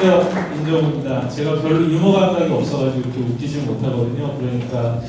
네, 인정입니다. 제가 별로 유머 감각이 없어가지고 이렇게 웃기지 못하거든요. 그러니까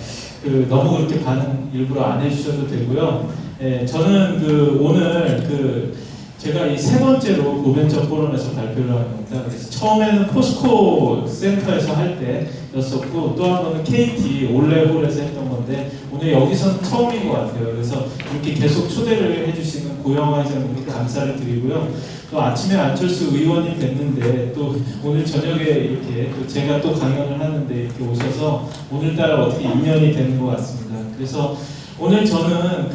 너무 그렇게 반응 일부러 안 해주셔도 되고요. 예, 저는 오늘 제가 이 세 번째로 고벤처 포럼에서 발표를 하는 겁니다. 그래서 처음에는 포스코 센터에서 할 때였었고 또 한 번은 KT 올레홀에서 했던 건데 오늘 여기서는 처음인 것 같아요. 그래서 이렇게 계속 초대를 해주시는 고영화 회장님께 감사를 드리고요. 또 아침에 안철수 의원이 뵀는데 또 오늘 저녁에 이렇게 또 제가 또 강연을 하는데 이렇게 오셔서 오늘따라 어떻게 인연이 되는 것 같습니다. 그래서 오늘 저는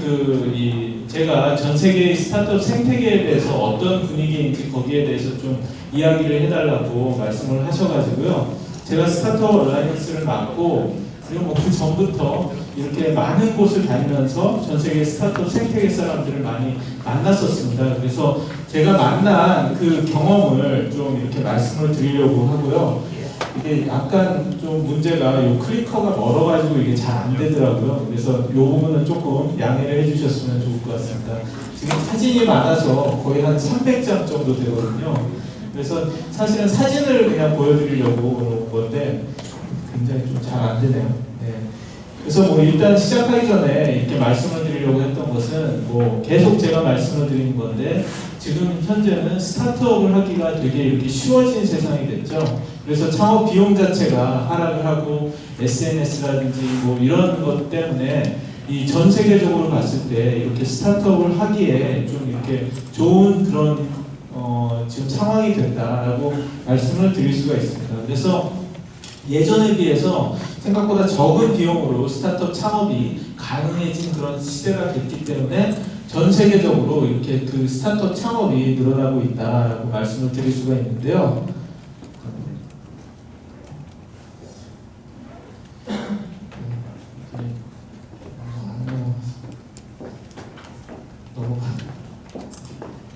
제가 전 세계의 스타트업 생태계에 대해서 어떤 분위기인지 거기에 대해서 좀 이야기를 해달라고 말씀을 하셔가지고요. 제가 스타트업 얼라이언스를 맡고 그리고 그 전부터 이렇게 많은 곳을 다니면서 전 세계 스타트업 생태계 사람들을 많이 만났었습니다. 그래서 제가 만난 그 경험을 좀 이렇게 말씀을 드리려고 하고요. 이게 약간 좀 문제가 요 클리커가 멀어가지고 이게 잘 안 되더라고요. 그래서 요 부분은 조금 양해를 해주셨으면 좋을 것 같습니다. 지금 사진이 많아서 거의 한 300장 정도 되거든요. 그래서 사실은 사진을 그냥 보여드리려고 그런 건데 굉장히 좀 잘 안 되네요. 네. 그래서 일단 시작하기 전에 이렇게 말씀을 드리려고 했던 것은 계속 제가 말씀을 드리는 건데 지금 현재는 스타트업을 하기가 되게 이렇게 쉬워진 세상이 됐죠. 그래서 창업 비용 자체가 하락을 하고 SNS라든지 이런 것 때문에 이 전 세계적으로 봤을 때 이렇게 스타트업을 하기에 좀 이렇게 좋은 그런 지금 상황이 됐다라고 말씀을 드릴 수가 있습니다. 그래서 예전에 비해서 생각보다 적은 비용으로 스타트업 창업이 가능해진 그런 시대가 됐기 때문에 전 세계적으로 이렇게 그 스타트업 창업이 늘어나고 있다라고 말씀을 드릴 수가 있는데요.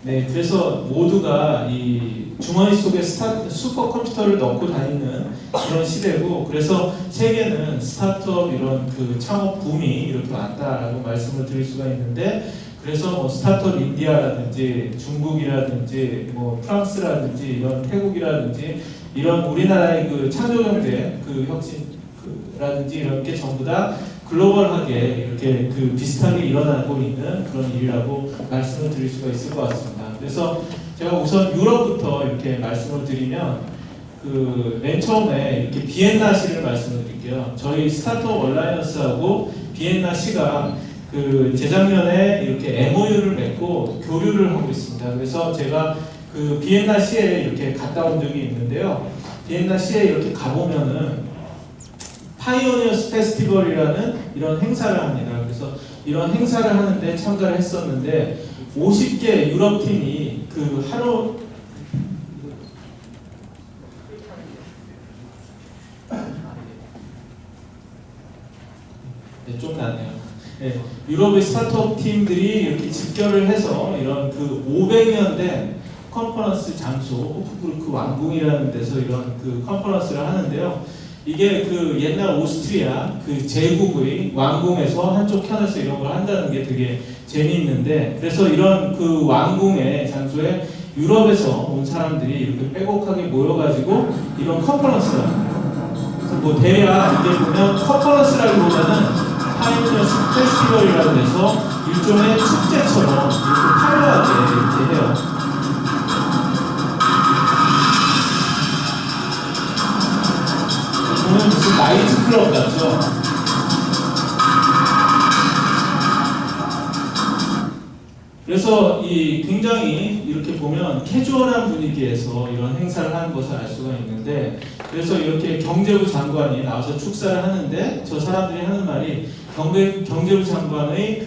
네, 그래서 모두가 이 주머니 속에 슈퍼컴퓨터를 넣고 다니는 그런 시대고, 그래서 세계는 스타트업 이런 창업 붐이 이렇게 왔다라고 말씀을 드릴 수가 있는데, 그래서 스타트업 인디아라든지 중국이라든지 프랑스라든지 이런 태국이라든지 이런 우리나라의 창조경제 혁신라든지 이런 게 전부 다 글로벌하게 이렇게 비슷하게 일어나고 있는 그런 일이라고 말씀을 드릴 수가 있을 것 같습니다. 그래서 제가 우선 유럽부터 이렇게 말씀을 드리면 맨 처음에 이렇게 비엔나 시를 말씀을 드릴게요. 저희 스타트업 얼라이언스하고 비엔나 시가 재작년에 이렇게 MOU를 맺고 교류를 하고 있습니다. 그래서 제가 비엔나 시에 이렇게 갔다 온 적이 있는데요. 비엔나 시에 이렇게 가보면은 파이오니어스 페스티벌이라는 이런 행사를 합니다. 그래서 이런 행사를 하는데 참가를 했었는데 50개 유럽 팀이 하루 좀 낫네요. 네, 유럽의 스타트업 팀들이 이렇게 집결을 해서 이런 500년 된 컨퍼런스 장소 호프부르크 왕궁이라는 데서 이런 컨퍼런스를 하는데요. 이게 옛날 오스트리아 제국의 왕궁에서 한쪽 편에서 이런 걸 한다는 게 되게 재미있는데, 그래서 이런 왕궁의 장소에 유럽에서 온 사람들이 이렇게 빼곡하게 모여가지고 이런 컨퍼런스를 합니다. 그래서 대략 이게 보면 컨퍼런스라기보다는 파이오니어스 페스티벌이라고 해서 일종의 축제처럼 이렇게 화려하게 이렇게 해요. 보면 무슨 나이트 클럽 같죠? 그래서 굉장히 이렇게 보면 캐주얼한 분위기에서 이런 행사를 하는 것을 알 수가 있는데, 그래서 이렇게 경제부 장관이 나와서 축사를 하는데 저 사람들이 하는 말이 경제부 장관의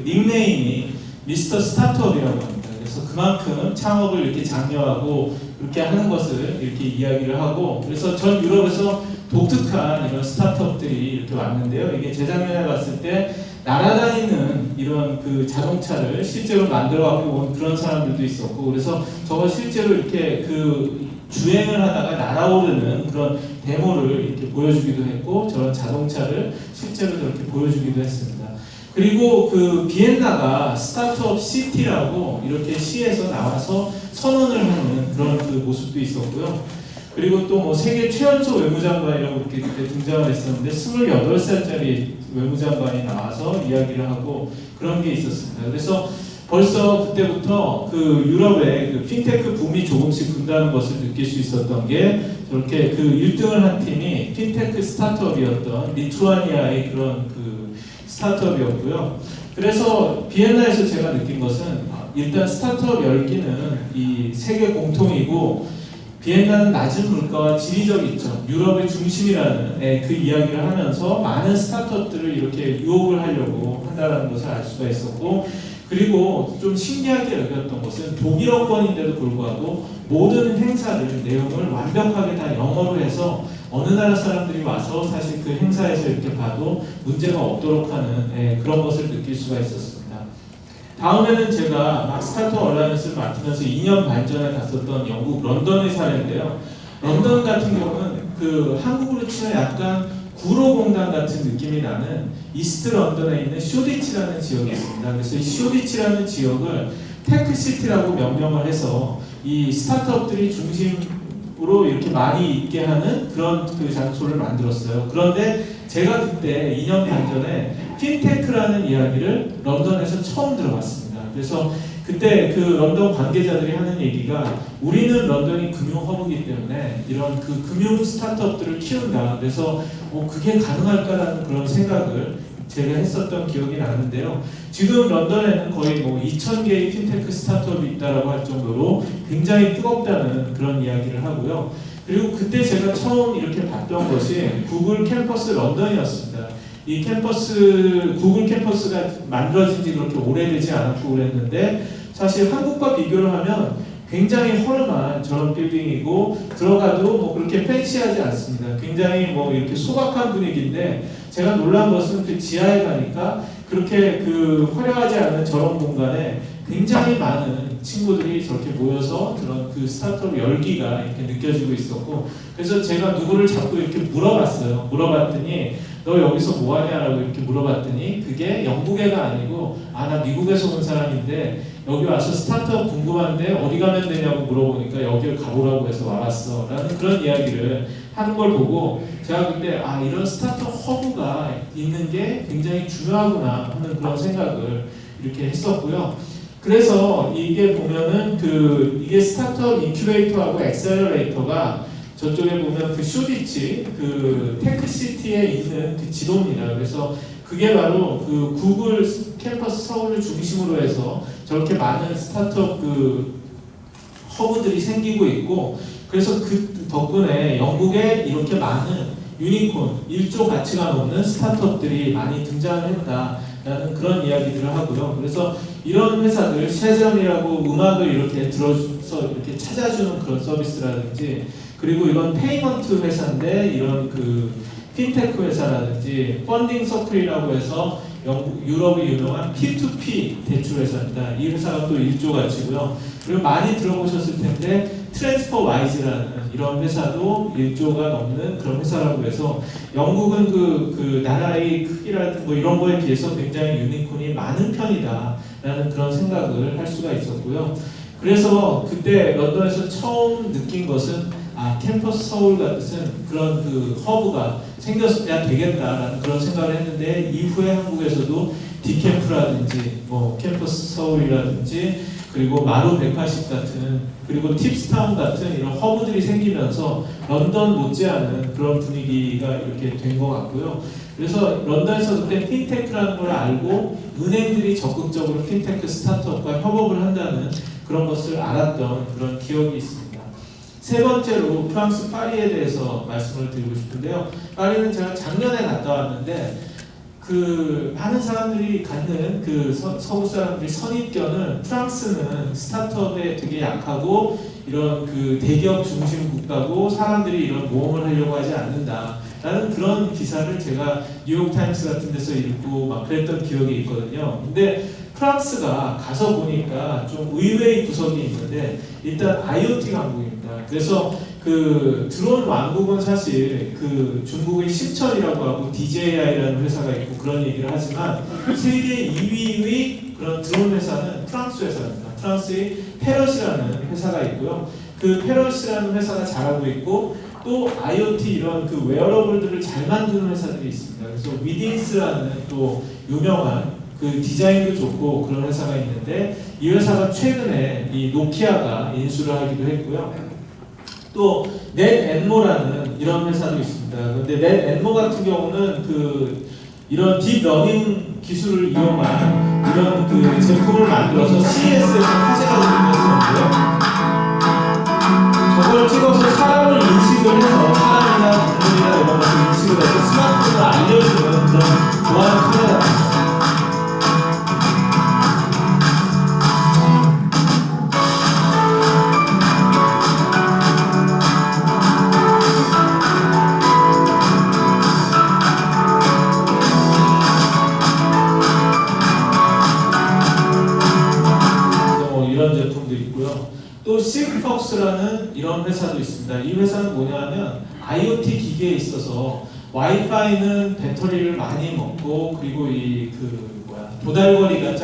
닉네임이 미스터 스타트업이라고 합니다. 그래서 그만큼 창업을 이렇게 장려하고 그렇게 하는 것을 이렇게 이야기를 하고, 그래서 전 유럽에서 독특한 이런 스타트업들이 이렇게 왔는데요. 이게 재작년에 봤을 때 날아다니는 이런 자동차를 실제로 만들어 갖고 온 그런 사람들도 있었고, 그래서 저거 실제로 이렇게 주행을 하다가 날아오르는 그런 데모를 이렇게 보여주기도 했고, 저런 자동차를 실제로 저렇게 보여주기도 했습니다. 그리고 비엔나가 스타트업 시티라고 이렇게 시에서 나와서 선언을 하는 그런 모습도 있었고요. 그리고 또 뭐 세계 최연소 외무장관이라고 이렇게 그때 등장을 했었는데 28살짜리 외무장관이 나와서 이야기를 하고 그런 게 있었습니다. 그래서 벌써 그때부터 그 유럽의 그 핀테크 붐이 조금씩 분다는 것을 느낄 수 있었던 게 저렇게 그 1등을 한 팀이 핀테크 스타트업이었던 리투아니아의 그런 그 스타트업이었고요. 그래서 비엔나에서 제가 느낀 것은 일단 스타트업 열기는 이 세계 공통이고 비엔나는 낮은 물가와 지리적 이점, 유럽의 중심이라는 그 이야기를 하면서 많은 스타트업들을 이렇게 유혹을 하려고 한다는 것을 알 수가 있었고, 그리고 좀 신기하게 여겼던 것은 독일어권인데도 불구하고 모든 행사들 내용을 완벽하게 다 영어로 해서 어느 나라 사람들이 와서 사실 그 행사에서 이렇게 봐도 문제가 없도록 하는 그런 것을 느낄 수가 있었습니다. 다음에는 제가 막 스타트업 얼라이언스를 맡으면서 2년 반 전에 갔었던 영국 런던의 사례인데요. 런던 같은 경우는 그 한국으로 치면 약간 구로공단 같은 느낌이 나는 이스트 런던에 있는 쇼디치라는 지역이 있습니다. 그래서 이 쇼디치라는 지역을 테크시티라고 명명을 해서 이 스타트업들이 중심으로 이렇게 많이 있게 하는 그런 그 장소를 만들었어요. 그런데 제가 그때 2년 반 전에 핀테크라는 이야기를 런던에서 처음 들어봤습니다. 그래서 그때 그 런던 관계자들이 하는 얘기가 우리는 런던이 금융 허브이기 때문에 이런 그 금융 스타트업들을 키운다. 그래서 그게 가능할까라는 그런 생각을 제가 했었던 기억이 나는데요. 지금 런던에는 거의 뭐 2,000개의 핀테크 스타트업이 있다라고 할 정도로 굉장히 뜨겁다는 그런 이야기를 하고요. 그리고 그때 제가 처음 이렇게 봤던 것이 구글 캠퍼스 런던이었습니다. 이 캠퍼스, 구글 캠퍼스가 만들어진 지 그렇게 오래되지 않았고 그랬는데 사실 한국과 비교를 하면 굉장히 허름한 저런 빌딩이고 들어가도 뭐 그렇게 팬시하지 않습니다. 굉장히 뭐 이렇게 소박한 분위기인데 제가 놀란 것은 그 지하에 가니까 그렇게 그 화려하지 않은 저런 공간에 굉장히 많은 친구들이 저렇게 모여서 그런 그 스타트업 열기가 이렇게 느껴지고 있었고, 그래서 제가 누구를 자꾸 이렇게 물어봤어요. 물어봤더니 너 여기서 뭐 하냐라고 이렇게 물어봤더니 그게 영국애가 아니고 나 미국에서 온 사람인데 여기 와서 스타트업 궁금한데 어디 가면 되냐고 물어보니까 여기를 가보라고 해서 와봤어 라는 그런 이야기를 하는 걸 보고 제가 그때 이런 스타트업 허브가 있는 게 굉장히 중요하구나 하는 그런 생각을 이렇게 했었고요. 그래서 이게 보면은 이게 스타트업 인큐베이터하고 엑셀러레이터가 저쪽에 보면 그 쇼디치, 그 테크시티에 있는 그 지도입니다. 그래서 그게 바로 그 구글 캠퍼스 서울을 중심으로 해서 저렇게 많은 스타트업 그 허브들이 생기고 있고, 그래서 그 덕분에 영국에 이렇게 많은 유니콘, 1조 가치가 넘는 스타트업들이 많이 등장을 했다라는 그런 이야기들을 하고요. 그래서 이런 회사들, 셰점이라고 음악을 이렇게 들어서 이렇게 찾아주는 그런 서비스라든지, 그리고 이건 페이먼트 회사인데 이런 그 핀테크 회사라든지 펀딩 서클이라고 해서 유럽이 유명한 P2P 대출 회사입니다. 이 회사가 또 1조 가치고요. 그리고 많이 들어보셨을 텐데 트랜스퍼 와이즈라는 이런 회사도 1조가 넘는 그런 회사라고 해서 영국은 그 나라의 크기라든지 뭐 이런 거에 비해서 굉장히 유니콘이 많은 편이다라는 그런 생각을 할 수가 있었고요. 그래서 그때 런던에서 처음 느낀 것은 캠퍼스 서울 같은 그런 그 허브가 생겼어야 되겠다라는 그런 생각을 했는데, 이후에 한국에서도 디캠프라든지 뭐 캠퍼스 서울이라든지 그리고 마루 180 같은, 그리고 팁스타운 같은 이런 허브들이 생기면서 런던 못지않은 그런 분위기가 이렇게 된 것 같고요. 그래서 런던에서 그때 핀테크라는 걸 알고 은행들이 적극적으로 핀테크 스타트업과 협업을 한다는 그런 것을 알았던 그런 기억이 있습니다. 세 번째로 프랑스 파리에 대해서 말씀을 드리고 싶은데요. 파리는 제가 작년에 갔다 왔는데 그 많은 사람들이 갖는 그 서구 사람들이 선입견은 프랑스는 스타트업에 되게 약하고 이런 그 대기업 중심 국가고 사람들이 이런 모험을 하려고 하지 않는다라는 그런 기사를 제가 뉴욕타임스 같은 데서 읽고 막 그랬던 기억이 있거든요. 근데 프랑스가 가서 보니까 좀 의외의 구석이 있는데 일단 IoT 강국입니다. 그래서 그 드론 왕국은 사실 그 중국의 신천이라고 하고 DJI라는 회사가 있고 그런 얘기를 하지만 세계 2위의 그런 드론 회사는 프랑스 회사입니다. 프랑스의 페럿이라는 회사가 있고요. 그 페럿이라는 회사가 잘하고 있고 또 IoT 이런 그 웨어러블들을 잘 만드는 회사들이 있습니다. 그래서 위딘스라는 또 유명한 그 디자인도 좋고 그런 회사가 있는데 이 회사가 최근에 이 노키아가 인수를 하기도 했고요. 또 넷앤모라는 이런 회사도 있습니다. 근데 넷앤모 같은 경우는 그 이런 딥러닝 기술을 이용한 이런 그 제품을 만들어서 CES에서 화제가 되는 것이었는데요. 저걸 찍어서 사람을 인식을 해서 사람이나 동물이나 이런 것을 인식을 해서 스마트폰을 알려주는 그런 좋아하는 카메라입니다. 이런 제품도 있고요. 또 시그폭스라는 이런 회사도 있습니다. 이 회사는 뭐냐면 IoT 기기에 있어서 와이파이는 배터리를 많이 먹고 그리고 이 도달거리가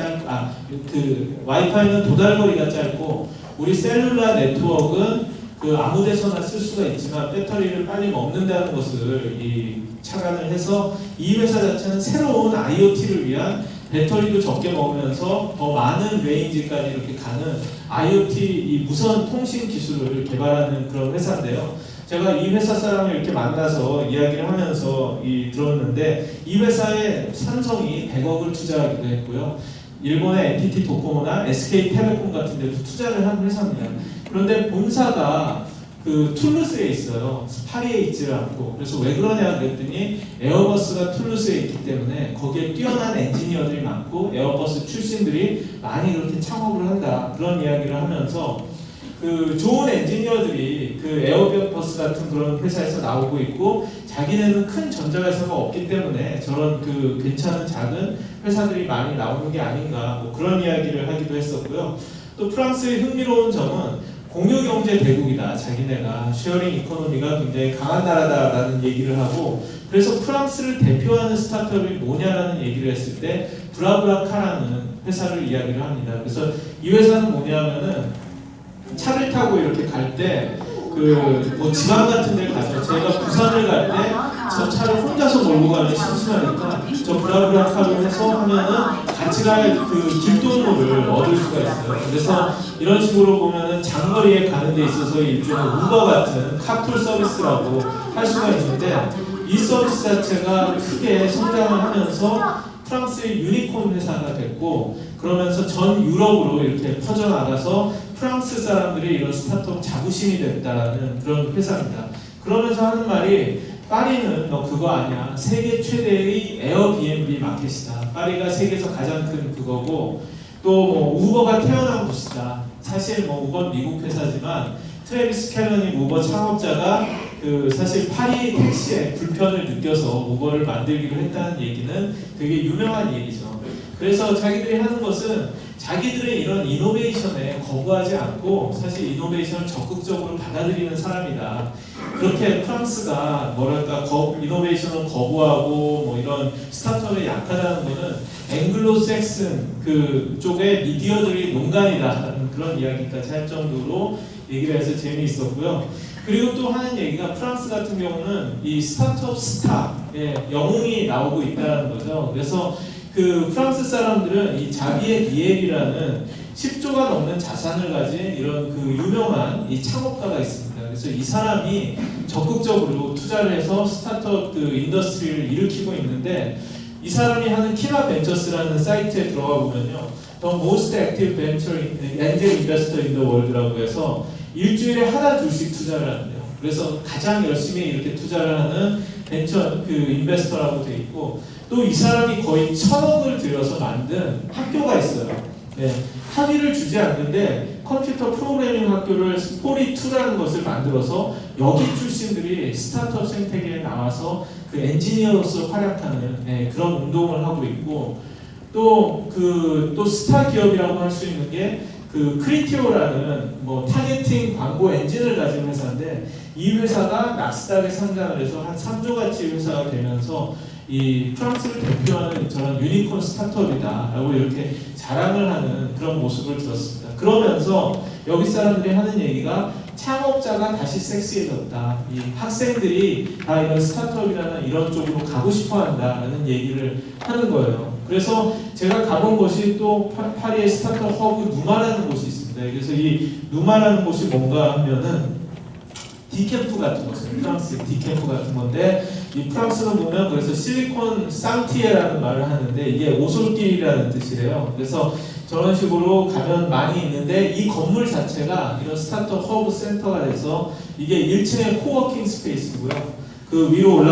와이파이는 도달거리가 짧고 우리 셀룰라 네트워크는 그 아무데서나 쓸 수가 있지만 배터리를 빨리 먹는다는 것을 착안을 해서 이 회사 자체는 새로운 IoT를 위한 배터리도 적게 먹으면서 더 많은 레인지까지 이렇게 가는 IoT 이 무선 통신 기술을 개발하는 그런 회사인데요. 제가 이 회사 사람을 이렇게 만나서 이야기를 하면서 들었는데 이 회사에 삼성이 100억을 투자하기도 했고요. 일본의 NTT 도코모나 SK텔레콤 같은 데도 투자를 한 회사입니다. 그런데 본사가 그 툴루스에 있어요. 파리에 있지를 않고. 그래서 왜 그러냐 그랬더니 에어버스가 툴루스에 있기 때문에 거기에 뛰어난 엔지니어들이 많고 에어버스 출신들이 많이 그렇게 창업을 한다. 그런 이야기를 하면서 그 좋은 엔지니어들이 그 에어버스 같은 그런 회사에서 나오고 있고 자기네는 큰 전자회사가 없기 때문에 저런 그 괜찮은 작은 회사들이 많이 나오는 게 아닌가 뭐 그런 이야기를 하기도 했었고요. 또 프랑스의 흥미로운 점은 공유경제 대국이다. 자기네가 쉐어링 이코노미가 굉장히 강한 나라다라는 얘기를 하고 그래서 프랑스를 대표하는 스타트업이 뭐냐라는 얘기를 했을 때 브라브라카라는 회사를 이야기를 합니다. 그래서 이 회사는 뭐냐면은 차를 타고 이렇게 갈 때 뭐 지방 같은 데 가서 제가 부산을 갈 때 저 차를 혼자서 몰고 가면 심심하니까 저 브라브라카로 해서 하면은 같이 갈 그 길동무를 얻을 수가 있어요. 그래서 이런 식으로 보면은 장거리에 가는 데 있어서 일종의 우버 같은 카풀 서비스라고 할 수가 있는데 이 서비스 자체가 크게 성장을 하면서 프랑스의 유니콘 회사가 됐고 그러면서 전 유럽으로 이렇게 퍼져나가서 프랑스 사람들이 이런 스타트업 자부심이 됐다는 그런 회사입니다. 그러면서 하는 말이 파리는 너 그거 아니야. 세계 최대의 에어비앤비 마켓이다. 파리가 세계에서 가장 큰 그거고 또 뭐 우버가 태어난 곳이다. 사실 뭐 우버 미국 회사지만 트래비스 캘런이 우버 창업자가 그 사실 파리 택시에 불편을 느껴서 우버를 만들기로 했다는 얘기는 되게 유명한 얘기죠. 그래서 자기들이 하는 것은 자기들의 이런 이노베이션에 거부하지 않고 사실 이노베이션을 적극적으로 받아들이는 사람이다. 그렇게 프랑스가 뭐랄까 이노베이션을 거부하고 뭐 이런 스타트업에 약하다는 거는 앵글로색슨 그 쪽의 미디어들이 농간이다. 그런 이야기까지 할 정도로 얘기를 해서 재미있었고요. 그리고 또 하는 얘기가 프랑스 같은 경우는 이 스타트업 스타의 영웅이 나오고 있다는 거죠. 그래서 그 프랑스 사람들은 이 자비에 니엘이라는 10조가 넘는 자산을 가진 이런 그 유명한 이 창업가가 있습니다. 그래서 이 사람이 적극적으로 투자를 해서 스타트업 그 인더스트리를 일으키고 있는데 이 사람이 하는 키나 벤처스라는 사이트에 들어가 보면요. The most active venture angel investor in the world라고 해서 일주일에 하나 둘씩 투자를 한대요. 그래서 가장 열심히 이렇게 투자를 하는 벤처 그 인베스터라고 돼 있고 또 이 사람이 거의 1,000억을 들여서 만든 학교가 있어요. 네, 학위를 주지 않는데 컴퓨터 프로그래밍 학교를 스포리2라는 것을 만들어서 여기 출신들이 스타트업 생태계에 나와서 그 엔지니어로서 활약하는 그런 운동을 하고 있고 또 스타 기업이라고 할 수 있는 게 그 크리티오라는 뭐 타겟팅 광고 엔진을 가진 회사인데 이 회사가 나스닥에 상장을 해서 한 3조 가치 회사가 되면서 이 프랑스를 대표하는 저런 유니콘 스타트업이다라고 이렇게 자랑을 하는 그런 모습을 들었습니다. 그러면서 여기 사람들이 하는 얘기가 창업자가 다시 섹시해졌다. 이 학생들이 다 이런 스타트업이라는 이런 쪽으로 가고 싶어 한다라는 얘기를 하는 거예요. 그래서 제가 가본 곳이 또 파리의 스타트업 허브 누마라는 곳이 있습니다. 그래서 이 누마라는 곳이 뭔가 하면은 디캠프 같은 것이에요. 프랑스 디캠프 같은 건데 이 프랑스는 보면 그래서 실리콘 상티에라는 말을 하는데 이게 오솔길이라는 뜻이래요. 그래서 저런 식으로 가면 많이 있는데 이 건물 자체가 이런 스타트업 허브 센터가 돼서 이게 1층에 코워킹 스페이스고요. 그 위로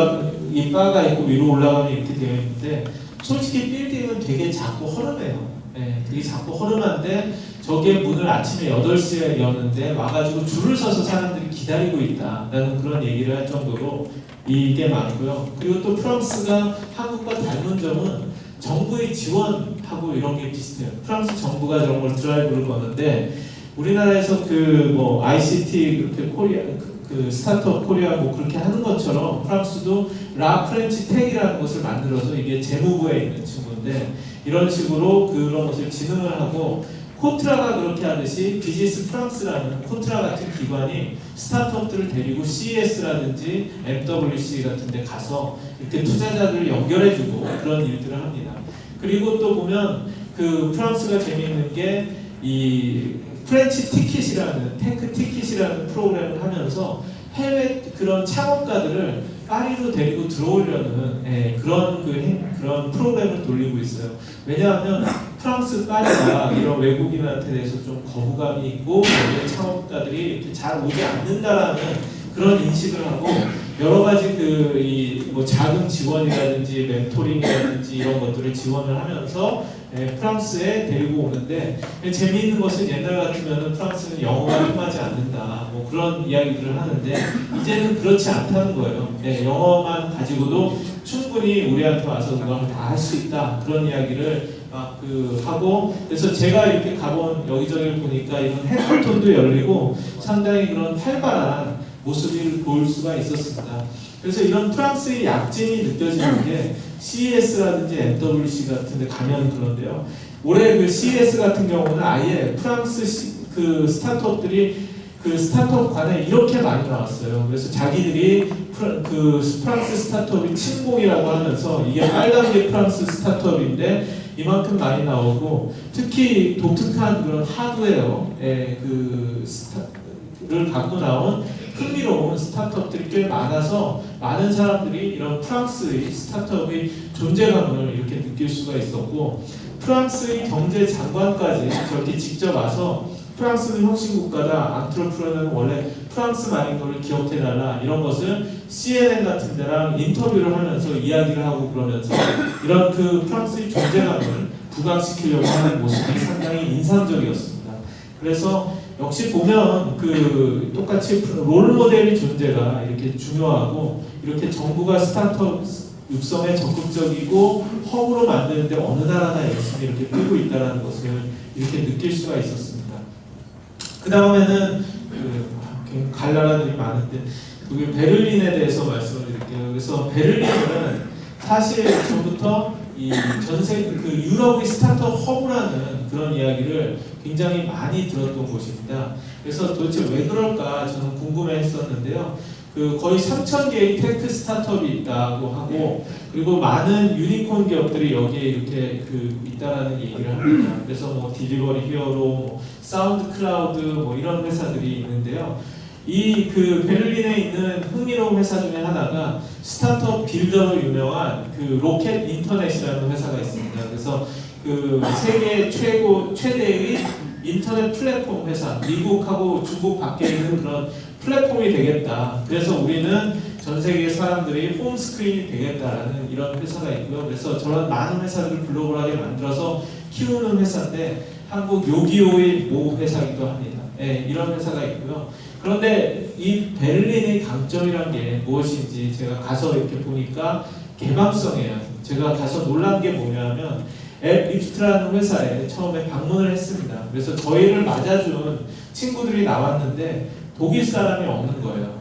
이 바가 있고 위로 올라가면 이렇게 되어 있는데 솔직히 빌딩은 되게 작고 허름해요. 네, 되게 작고 허름한데 저게 문을 아침에 8시에 여는데 와가지고 줄을 서서 사람들이 기다리고 있다라는 그런 얘기를 할 정도로 이게 많고요. 그리고 또 프랑스가 한국과 닮은 점은 정부의 지원하고 이런 게 비슷해요. 프랑스 정부가 저런 걸 드라이브를 거는데 우리나라에서 그 뭐 ICT 그렇게 코리아 그 스타트업 코리아 뭐 그렇게 하는 것처럼 프랑스도 라 프렌치 텍이라는 것을 만들어서 이게 재무부에 있는 친구인데 이런 식으로 그런 것을 진흥을 하고 코트라가 그렇게 하듯이 비즈니스 프랑스라는 코트라 같은 기관이 스타트업들을 데리고 CES라든지 MWC 같은 데 가서 이렇게 투자자들을 연결해주고 그런 일들을 합니다. 그리고 또 보면 그 프랑스가 재미있는 게 이 프렌치 티켓이라는 테크 티켓이라는 프로그램을 하면서 해외 그런 창업가들을 파리로 데리고 들어오려는 그런 프로그램을 돌리고 있어요. 왜냐하면 프랑스 파리가 이런 외국인한테 대해서 좀 거부감이 있고 여기 창업가들이 이렇게 잘 오지 않는다라는 그런 인식을 하고 여러 가지 뭐 자금 지원이라든지 멘토링이라든지 이런 것들을 지원을 하면서 프랑스에 데리고 오는데 재미있는 것은 옛날 같으면 프랑스는 영어가 통하지 않는다 뭐 그런 이야기들을 하는데 이제는 그렇지 않다는 거예요. 영어만 가지고도 충분히 우리한테 와서 그걸 다 할 수 있다 그런 이야기를 하고 그래서 제가 이렇게 가본 여기저기를 보니까 이런 해커톤도 열리고 상당히 그런 활발한 모습을 볼 수가 있었습니다. 그래서 이런 프랑스의 약진이 느껴지는 게 CES라든지 MWC 같은 데 가면 그런데요. 올해 그 CES 같은 경우는 아예 프랑스 그 스타트업들이 그 스타트업관에 이렇게 많이 나왔어요. 그래서 자기들이 그 프랑스 스타트업이 침공이라고 하면서 이게 빨간 게 프랑스 스타트업인데 이만큼 많이 나오고 특히 독특한 그런 하드웨어의 를 갖고 나온 흥미로운 스타트업들이 꽤 많아서 많은 사람들이 이런 프랑스의 스타트업의 존재감을 이렇게 느낄 수가 있었고 프랑스의 경제 장관까지 저렇게 직접 와서 프랑스는 혁신국가다. 안트로프레너는 원래 프랑스 마인드를 기억해달라. 이런 것을 CNN 같은 데랑 인터뷰를 하면서 이야기를 하고 그러면서 이런 그 프랑스의 존재감을 부각시키려고 하는 모습이 상당히 인상적이었습니다. 그래서 역시 보면 그 똑같이 롤모델의 존재가 이렇게 중요하고 이렇게 정부가 스타트업 육성에 적극적이고 허브로 만드는데 어느 나라나 열심히 이렇게 뛰고 있다는 것을 이렇게 느낄 수가 있었습니다. 그 다음에는 갈나라들이 많은데 그 베를린에 대해서 말씀을 드릴게요. 그래서 베를린은 사실 전부터 이 전세 그 유럽의 스타트업 허브라는 그런 이야기를 굉장히 많이 들었던 곳입니다. 그래서 도대체 왜 그럴까 저는 궁금해했었는데요. 그 거의 3,000개의 테크 스타트업이 있다고 하고 그리고 많은 유니콘 기업들이 여기에 이렇게 있다라는 얘기를 합니다. 그래서 뭐 딜리버리 히어로, 뭐 사운드 클라우드 뭐 이런 회사들이 있는데요. 이 베를린에 있는 흥미로운 회사 중에 하나가 스타트업 빌더로 유명한 그 로켓 인터넷이라는 회사가 있습니다. 그래서 세계 최대의 인터넷 플랫폼 회사, 미국하고 중국 밖에 있는 그런 플랫폼이 되겠다. 그래서 우리는 전 세계 사람들이 홈 스크린이 되겠다라는 이런 회사가 있고요. 그래서 저런 많은 회사들을 글로벌하게 만들어서 키우는 회사인데 한국 요기요의 모 회사이기도 합니다. 이런 회사가 있고요. 그런데 이 베를린의 강점이란 게 무엇인지 제가 가서 이렇게 보니까 개방성이에요. 제가 가서 놀란 게 뭐냐면 앱립스트라는 회사에 처음에 방문을 했습니다. 그래서 저희를 맞아준 친구들이 나왔는데 독일 사람이 없는 거예요.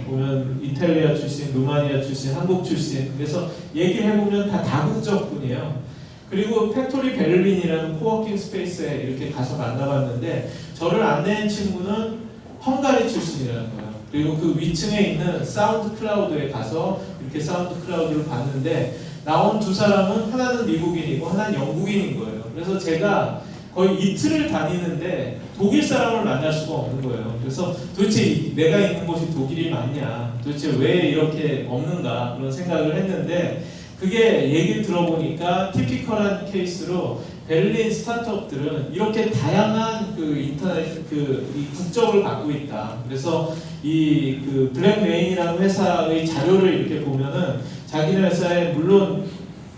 보면 이탈리아 출신, 루마니아 출신, 한국 출신. 그래서 얘기를 해보면 다 다국적 분이에요. 그리고 팩토리 베를린이라는 코워킹 스페이스에 이렇게 가서 만나봤는데 저를 안내한 친구는 헝가리 출신이라는 거예요. 그리고 그 위층에 있는 사운드 클라우드에 가서 이렇게 사운드 클라우드를 봤는데 나온 두 사람은 하나는 미국인이고 하나는 영국인인 거예요. 그래서 제가 거의 이틀을 다니는데 독일 사람을 만날 수가 없는 거예요. 그래서 도대체 내가 있는 곳이 독일이 맞냐, 도대체 왜 이렇게 없는가 그런 생각을 했는데 그게 얘기를 들어보니까 티피컬한 케이스로 베를린 스타트업들은 이렇게 다양한 그 인터넷 이 국적을 갖고 있다. 그래서 이 그 블랙레인이라는 회사의 자료를 이렇게 보면은 자기네 회사에 물론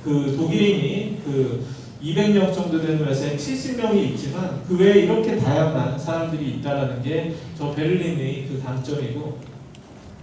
그 독일인이 그 200명 정도 되는 회사에 70명이 있지만 그 외에 이렇게 다양한 사람들이 있다라는 게 저 베를린의 그 강점이고,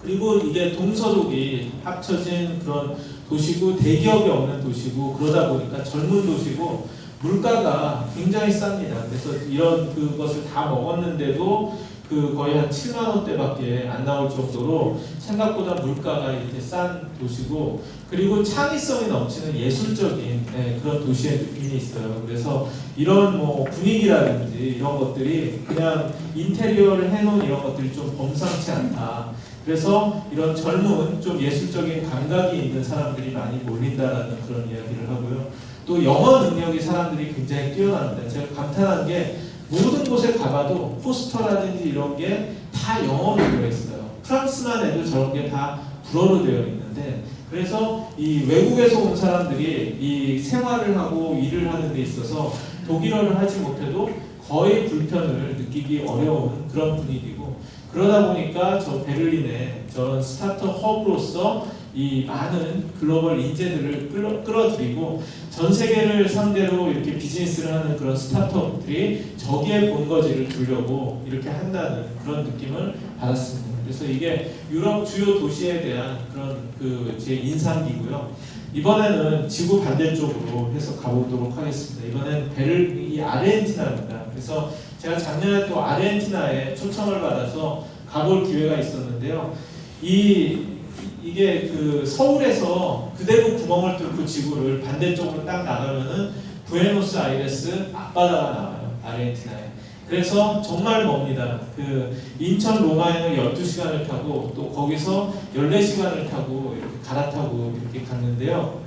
그리고 이게 동서독이 합쳐진 그런 도시고 대기업이 없는 도시고 그러다 보니까 젊은 도시고 물가가 굉장히 쌉니다. 그래서 이런 그것을 다 먹었는데도 그 거의 한 7만 원대밖에 안 나올 정도로 생각보다 물가가 이렇게 싼 도시고, 그리고 창의성이 넘치는 예술적인 그런 도시의 느낌이 있어요. 그래서 이런 뭐 분위기라든지 이런 것들이 그냥 인테리어를 해놓은 이런 것들이 좀 범상치 않다. 그래서 이런 젊은 좀 예술적인 감각이 있는 사람들이 많이 몰린다라는 그런 이야기를 하고요. 또 영어 능력이 사람들이 굉장히 뛰어납니다. 제가 감탄한 게 모든 곳에 가봐도 포스터라든지 이런 게 다 영어로 되어 있어요. 프랑스만 해도 저런 게 다 불어로 되어 있는데, 그래서 이 외국에서 온 사람들이 이 생활을 하고 일을 하는 데 있어서 독일어를 하지 못해도 거의 불편을 느끼기 어려운 그런 분위기고, 그러다 보니까 저 베를린에 저런 스타트업 허브로서 이 많은 글로벌 인재들을 끌어들이고 전 세계를 상대로 이렇게 비즈니스를 하는 그런 스타트업들이 저기에 본거지를 두려고 이렇게 한다는 그런 느낌을 받았습니다. 그래서 이게 유럽 주요 도시에 대한 그런 그 제 인상이고요. 이번에는 지구 반대쪽으로 해서 가보도록 하겠습니다. 이번에는 이 아르헨티나입니다. 그래서 제가 작년에 또 아르헨티나에 초청을 받아서 가볼 기회가 있었는데요. 이게 그 서울에서 그대로 구멍을 뚫고 지구를 반대쪽으로 딱 나가면은 부에노스아이레스 앞바다가 나와요. 아르헨티나에. 그래서 정말 멉니다. 그 인천 로마에는 12시간을 타고 또 거기서 14시간을 타고 이렇게 갈아타고 이렇게 갔는데요.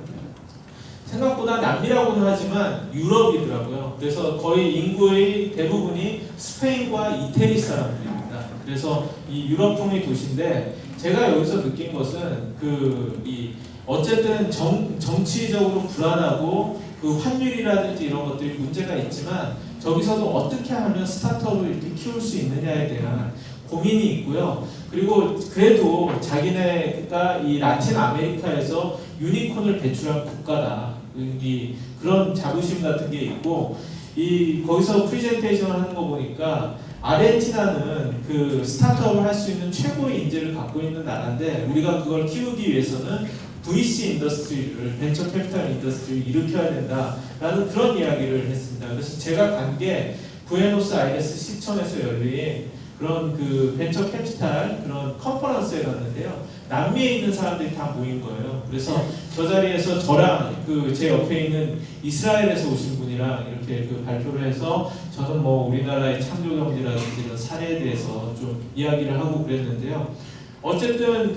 생각보다 남미라고는 하지만 유럽이더라고요. 그래서 거의 인구의 대부분이 스페인과 이태리 사람들입니다. 그래서 이 유럽풍의 도시인데 제가 여기서 느낀 것은 어쨌든 정치적으로 불안하고 그 환율이라든지 이런 것들이 문제가 있지만 저기서도 어떻게 하면 스타트업을 이렇게 키울 수 있느냐에 대한 고민이 있고요. 그리고 그래도 자기네가 이 라틴 아메리카에서 유니콘을 배출한 국가다. 그런 자부심 같은 게 있고, 거기서 프리젠테이션을 하는 거 보니까 아르헨티나는 그 스타트업을 할 수 있는 최고의 인재를 갖고 있는 나라인데 우리가 그걸 키우기 위해서는 VC 인더스트리를, 벤처 캐피탈 인더스트리를 일으켜야 된다라는 그런 이야기를 했습니다. 그래서 제가 간 게 부에노스아이레스 시청에서 열린 그런 그 벤처 캐피탈 그런 컨퍼런스에 갔는데요. 남미에 있는 사람들이 다 모인 거예요. 그래서 저 자리에서 저랑 그 제 옆에 있는 이스라엘에서 오신 분이랑 이렇게 그 발표를 해서 저는 뭐 우리나라의 창조 경제라든지 이런 사례에 대해서 좀 이야기를 하고 그랬는데요. 어쨌든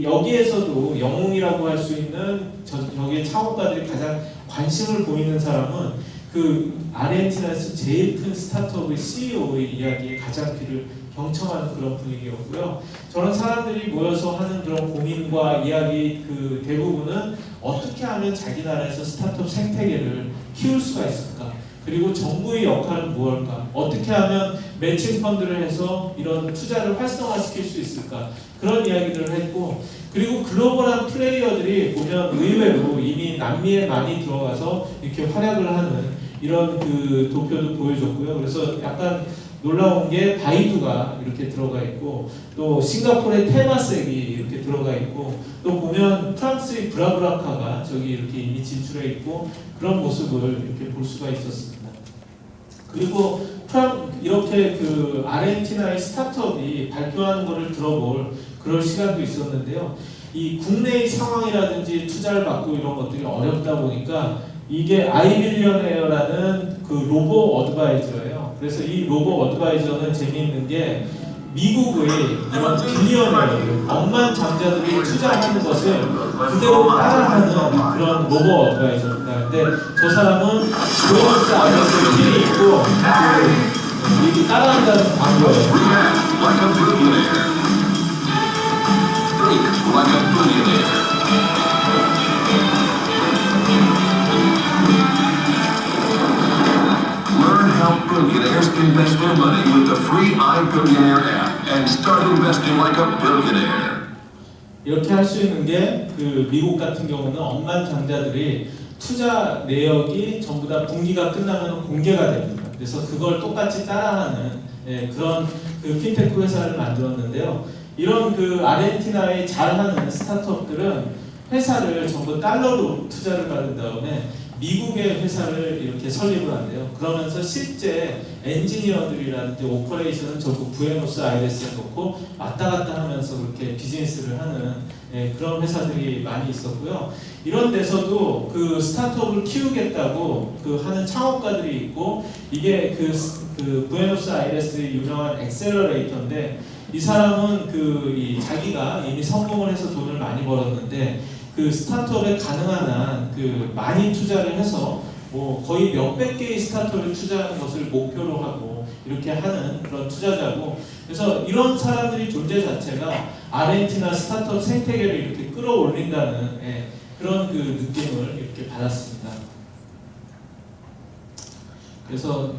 여기에서도 영웅이라고 할 수 있는 저기에 창업가들이 가장 관심을 보이는 사람은 그 아르헨티나에서 제일 큰 스타트업의 CEO의 이야기에 가장 귀를 경청하는 그런 분위기였고요. 저런 사람들이 모여서 하는 그런 고민과 이야기 그 대부분은 어떻게 하면 자기 나라에서 스타트업 생태계를 키울 수가 있을까? 그리고 정부의 역할은 무엇일까? 어떻게 하면 매칭 펀드를 해서 이런 투자를 활성화시킬 수 있을까? 그런 이야기들을 했고, 그리고 글로벌한 플레이어들이 보면 의외로 이미 남미에 많이 들어가서 이렇게 활약을 하는 이런 그 도표도 보여줬고요. 그래서 약간 놀라운 게 바이두가 이렇게 들어가 있고, 또 싱가포르의 테마섹이 이렇게 들어가 있고, 또 보면 프랑스의 브라브라카가 저기 이렇게 이미 진출해 있고, 그런 모습을 이렇게 볼 수가 있었습니다. 그리고 이렇게 그 아르헨티나의 스타트업이 발표하는 것을 들어볼 그럴 시간도 있었는데요. 이 국내의 상황이라든지 투자를 받고 이런 것들이 어렵다 보니까 이게 아이빌리언웨어라는 그 로보 어드바이저예요. 그래서 이 로보 어드바이저는 재미있는 게 미국의 이런 빌리언들, 억만 장자들이 투자하는 것을 그대로 따라하는 그런 로보 어드바이저입니다. 근데 저 사람은 부에노스 아이레스에 필이 있고 이렇게 따라한다는 광고예요. Learn how billionaires invest their money with the free iBillionaire app and start investing like a billionaire. 이렇게 할 수 있는 게 그 미국 같은 경우는 억만 장자들이 투자 내역이 전부 다 분기가 끝나면 공개가 됩니다. 그래서 그걸 똑같이 따라하는 그런 그 핀테크 회사를 만들었는데요. 이런 그 아르헨티나의 잘하는 스타트업들은 회사를 전부 달러로 투자를 받은 다음에 미국의 회사를 이렇게 설립을 한대요. 그러면서 실제 엔지니어들이라든지 오퍼레이션은 전부 부에노스 아이레스에 놓고 왔다 갔다 하면서 그렇게 비즈니스를 하는 그런 회사들이 많이 있었고요. 이런 데서도 그 스타트업을 키우겠다고 그 하는 창업가들이 있고, 이게 그 부에노스 아이레스의 유명한 엑셀러레이터인데, 이 사람은 이 자기가 이미 성공을 해서 돈을 많이 벌었는데 그 스타트업에 가능한 한 그 많이 투자를 해서 뭐 거의 몇백 개의 스타트업에 투자하는 것을 목표로 하고 이렇게 하는 그런 투자자고, 그래서 이런 사람들이 존재 자체가 아르헨티나 스타트업 생태계를 이렇게 끌어올린다는 그런 그 느낌을 이렇게 받았습니다. 그래서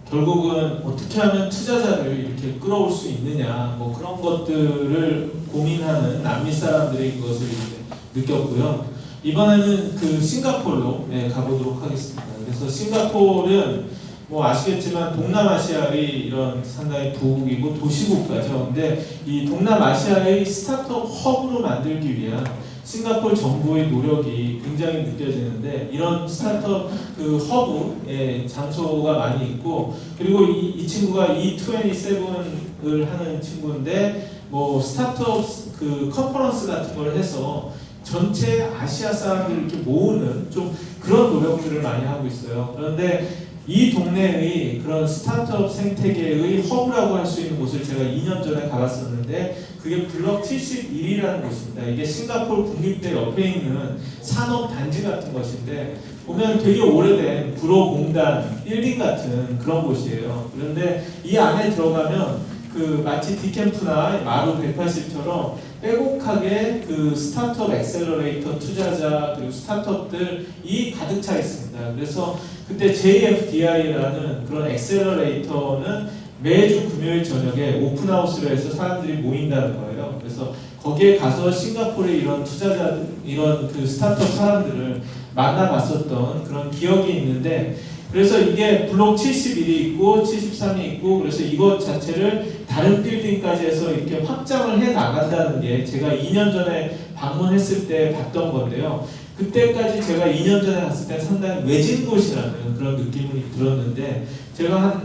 결국은 어떻게 하면 투자자를 이렇게 끌어올 수 있느냐, 뭐 그런 것들을 고민하는 남미 사람들이 그것을 이렇게 느꼈고요. 이번에는 그 싱가포르로 가보도록 하겠습니다. 그래서 싱가포르는 뭐 아시겠지만 동남아시아의 이런 상당히 부국이고 도시국가죠. 근데 이 동남아시아의 스타트업 허브로 만들기 위한 싱가포르 정부의 노력이 굉장히 느껴지는데, 이런 스타트업 그 허브의 장소가 많이 있고, 그리고 이 친구가 E27을 하는 친구인데, 뭐 스타트업 그 컨퍼런스 같은 걸 해서 전체 아시아 사람들을 이렇게 모으는 좀 그런 노력들을 많이 하고 있어요. 그런데 이 동네의 그런 스타트업 생태계의 허브라고 할 수 있는 곳을 제가 2년 전에 가봤었는데, 그게 블록 71이라는 곳입니다. 이게 싱가포르 국립대 옆에 있는 산업 단지 같은 것인데, 보면 되게 오래된 구로공단 빌딩 같은 그런 곳이에요. 그런데 이 안에 들어가면 그 마치 디캠프나 마루 180처럼 빼곡하게 그 스타트업 엑셀러레이터 투자자 그리고 스타트업들이 가득 차 있습니다. 그래서 그때 JFDI라는 그런 엑셀러레이터는 매주 금요일 저녁에 오픈하우스를 해서 사람들이 모인다는 거예요. 그래서 거기에 가서 싱가포르의 이런 투자자, 이런 그 스타트업 사람들을 만나봤었던 그런 기억이 있는데, 그래서 이게 블록 71이 있고 73이 있고, 그래서 이것 자체를 다른 빌딩까지 해서 이렇게 확장을 해 나간다는 게 제가 2년 전에 방문했을 때 봤던 건데요. 그때까지 제가 2년 전에 갔을 때 상당히 외진 곳이라는 그런 느낌이 들었는데, 제가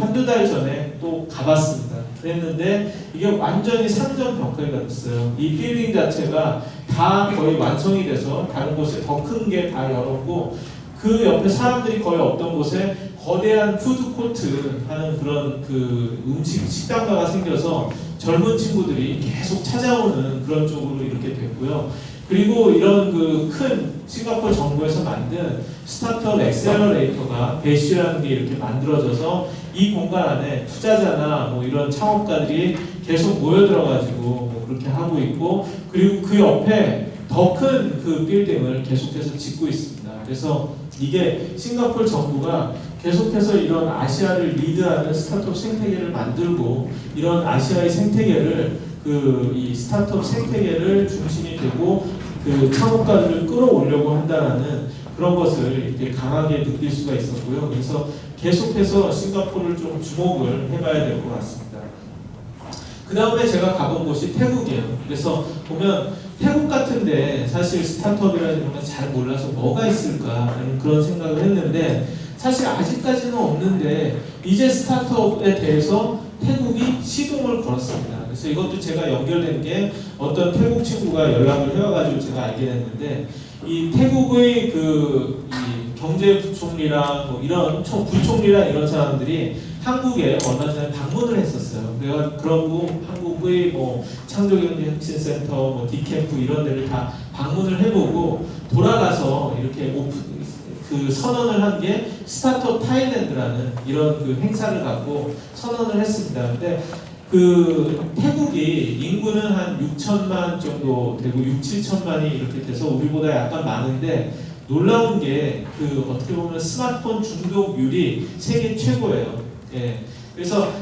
한두 달 전에 또 가봤습니다. 그랬는데 이게 완전히 상전벽해가 됐어요. 이 빌딩 자체가 다 거의 완성이 돼서 다른 곳에 더 큰 게 다 열었고, 그 옆에 사람들이 거의 없던 곳에 거대한 푸드코트 하는 그런 그 식당가가 생겨서 젊은 친구들이 계속 찾아오는 그런 쪽으로 이렇게 됐고요. 그리고 이런 그 큰 싱가포르 정부에서 만든 스타트업 엑셀러레이터가 배시라는 게 이렇게 만들어져서 이 공간 안에 투자자나 뭐 이런 창업가들이 계속 모여들어가지고 뭐 그렇게 하고 있고, 그리고 그 옆에 더 큰 그 빌딩을 계속해서 짓고 있습니다. 그래서 이게 싱가포르 정부가 계속해서 이런 아시아를 리드하는 스타트업 생태계를 만들고, 이런 아시아의 생태계를 이 스타트업 생태계를 중심이 되고 그 창업가들을 끌어오려고 한다는 그런 것을 이렇게 강하게 느낄 수가 있었고요. 그래서 계속해서 싱가포르를 좀 주목을 해봐야 될 것 같습니다. 그 다음에 제가 가본 곳이 태국이에요. 그래서 보면 태국 같은데 사실 스타트업이라는 걸 잘 몰라서 뭐가 있을까 그런 생각을 했는데, 사실 아직까지는 없는데 이제 스타트업에 대해서 태국이 시동을 걸었습니다. 그래서 이것도 제가 연결된 게 어떤 태국 친구가 연락을 해와가지고 제가 알게 됐는데, 이 태국의 이 경제부총리랑 뭐 이런 부총리랑 이런 사람들이 한국에 얼마 전에 방문을 했었어요. 그러고 한국의 뭐 창조경제혁신센터, 뭐 디캠프 이런 데를 다 방문을 해보고 돌아가서 이렇게 그 선언을 한 게 스타트업 타일랜드라는 이런 그 행사를 갖고 선언을 했습니다. 근데 그 태국이 인구는 한 6천만 정도 되고 6, 7천만이 이렇게 돼서 우리보다 약간 많은데 놀라운 게 그 어떻게 보면 스마트폰 중독률이 세계 최고예요. 예. 그래서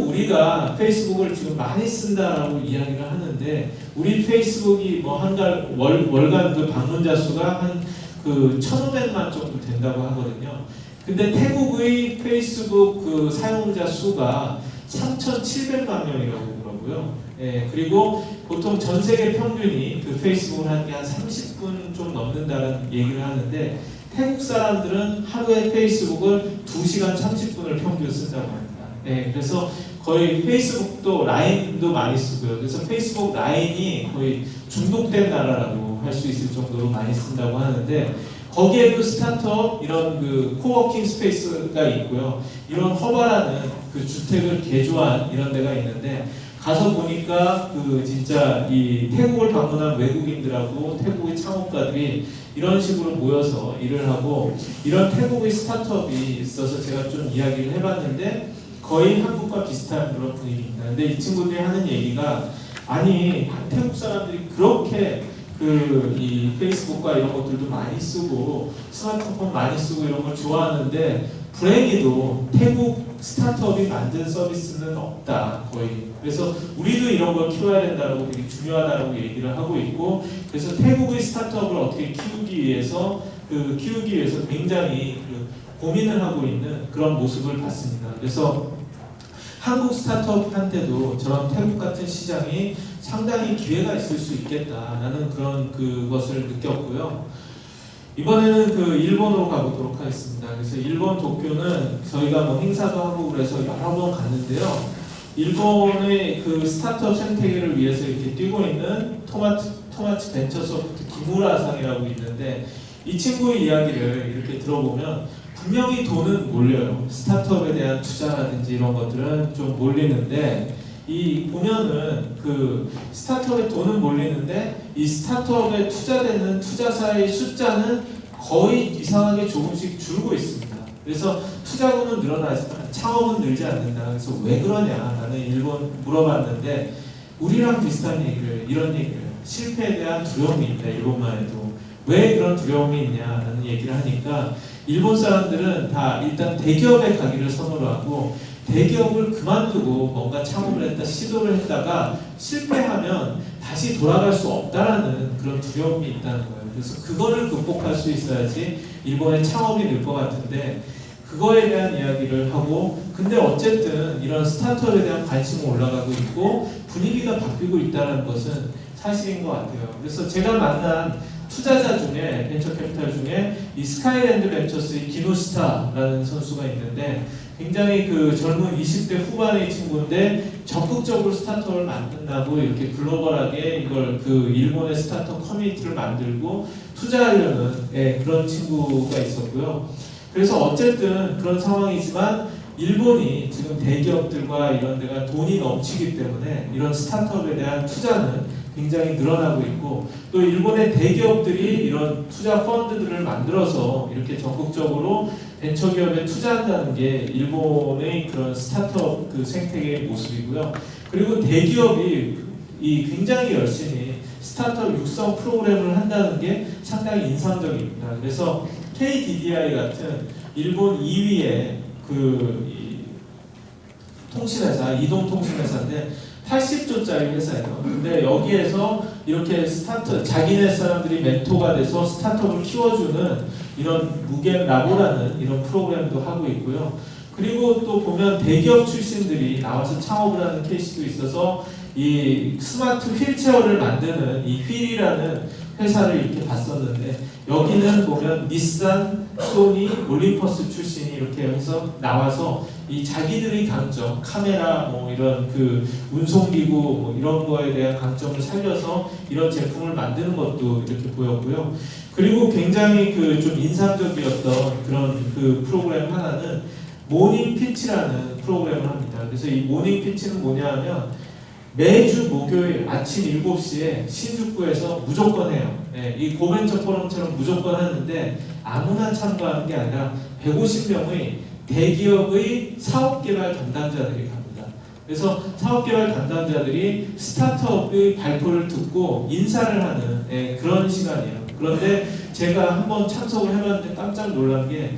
우리가 페이스북을 지금 많이 쓴다라고 이야기를 하는데 우리 페이스북이 뭐 월간 그 방문자 수가 한 그 1,500만 정도 된다고 하거든요. 근데 태국의 페이스북 그 사용자 수가 3,700만 명이라고 그러고요. 예, 그리고 보통 전 세계 평균이 그 페이스북을 하는 게 한 30분 좀 넘는다는 얘기를 하는데 태국 사람들은 하루에 페이스북을 2시간 30분을 평균 쓴다고 합니다. 예, 그래서 거의 페이스북도 라인도 많이 쓰고요. 그래서 페이스북 라인이 거의 중독된 나라라고 할 수 있을 정도로 많이 쓴다고 하는데 거기에도 스타트업 이런 그 코워킹 스페이스가 있고요. 이런 허바라는 그 주택을 개조한 이런 데가 있는데 가서 보니까 그 진짜 이 태국을 방문한 외국인들하고 태국의 창업가들이 이런 식으로 모여서 일을 하고 이런 태국의 스타트업이 있어서 제가 좀 이야기를 해봤는데 거의 한국과 비슷한 그런 분위기입니다. 근데 이 친구들이 하는 얘기가 아니 태국 사람들이 그렇게 이 페이스북과 이런 것들도 많이 쓰고 스마트폰 많이 쓰고 이런 걸 좋아하는데 불행히도 태국 스타트업이 만든 서비스는 없다 거의. 그래서 우리도 이런 걸 키워야 된다고 되게 중요하다고 얘기를 하고 있고 그래서 태국의 스타트업을 어떻게 키우기 위해서 굉장히 고민을 하고 있는 그런 모습을 봤습니다. 그래서 한국 스타트업한테도 저런 태국 같은 시장이 상당히 기회가 있을 수 있겠다라는 그런 그것을 느꼈고요. 이번에는 그 일본으로 가보도록 하겠습니다. 그래서 일본 도쿄는 저희가 뭐 행사도 하고 그래서 여러 번 갔는데요. 일본의 그 스타트업 생태계를 위해서 이렇게 뛰고 있는 토마츠 벤처소프트 기무라상이라고 있는데 이 친구의 이야기를 이렇게 들어보면 분명히 돈은 몰려요. 스타트업에 대한 투자라든지 이런 것들은 좀 몰리는데 보면은 그 스타트업에 돈은 몰리는데 이 스타트업에 투자되는 투자사의 숫자는 거의 이상하게 조금씩 줄고 있습니다. 그래서 투자금은 늘어나지만 창업은 늘지 않는다. 그래서 왜 그러냐라는 일본 물어봤는데 우리랑 비슷한 이런 얘기를 실패에 대한 두려움이 있다. 일본만 해도 왜 그런 두려움이 있냐라는 얘기를 하니까 일본 사람들은 다 일단 대기업에 가기를 선호하고 대기업을 그만두고 뭔가 창업을 했다 시도를 했다가 실패하면 다시 돌아갈 수 없다라는 그런 두려움이 있다는 거예요. 그래서 그거를 극복할 수 있어야지 일본의 창업이 늘 것 같은데 그거에 대한 이야기를 하고 근데 어쨌든 이런 스타트업에 대한 관심이 올라가고 있고 분위기가 바뀌고 있다는 것은 사실인 것 같아요. 그래서 제가 만난 투자자 중에 벤처 캐피탈 중에 이 스카이랜드 벤처스의 기노시타라는 선수가 있는데 굉장히 그 젊은 20대 후반의 친구인데 적극적으로 스타트업을 만든다고 이렇게 글로벌하게 이걸 그 일본의 스타트업 커뮤니티를 만들고 투자하려는 그런 친구가 있었고요. 그래서 어쨌든 그런 상황이지만 일본이 지금 대기업들과 이런 데가 돈이 넘치기 때문에 이런 스타트업에 대한 투자는 굉장히 늘어나고 있고 또 일본의 대기업들이 이런 투자 펀드들을 만들어서 이렇게 적극적으로 벤처기업에 투자한다는 게 일본의 그런 스타트업 그 생태계의 모습이고요. 그리고 대기업이 굉장히 열심히 스타트업 육성 프로그램을 한다는 게 상당히 인상적입니다. 그래서 KDDI 같은 일본 2위의 통신회사, 이동통신회사인데 80조짜리 회사예요. 근데 여기에서 이렇게 자기네 사람들이 멘토가 돼서 스타트업을 키워주는 이런 무겐 라보라는 이런 프로그램도 하고 있고요. 그리고 또 보면 대기업 출신들이 나와서 창업을 하는 케이스도 있어서 이 스마트 휠체어를 만드는 이 휠이라는 회사를 이렇게 봤었는데 여기는 보면 닛산, 소니, 올림퍼스 출신이 이렇게 해서 나와서 이 자기들의 강점, 카메라 뭐 이런 그 운송기구 뭐 이런 거에 대한 강점을 살려서 이런 제품을 만드는 것도 이렇게 보였고요. 그리고 굉장히 그 좀 인상적이었던 그런 그 프로그램 하나는 모닝 피치라는 프로그램을 합니다. 그래서 이 모닝 피치는 뭐냐 하면 매주 목요일 아침 7시에 신주쿠에서 무조건 해요. 네, 이 고벤처 포럼처럼 무조건 하는데 아무나 참가하는 게 아니라 150명의 대기업의 사업개발 담당자들이 갑니다. 그래서 사업개발 담당자들이 스타트업의 발표를 듣고 인사를 하는 그런 시간이에요. 그런데 제가 한번 참석을 해봤는데 깜짝 놀란 게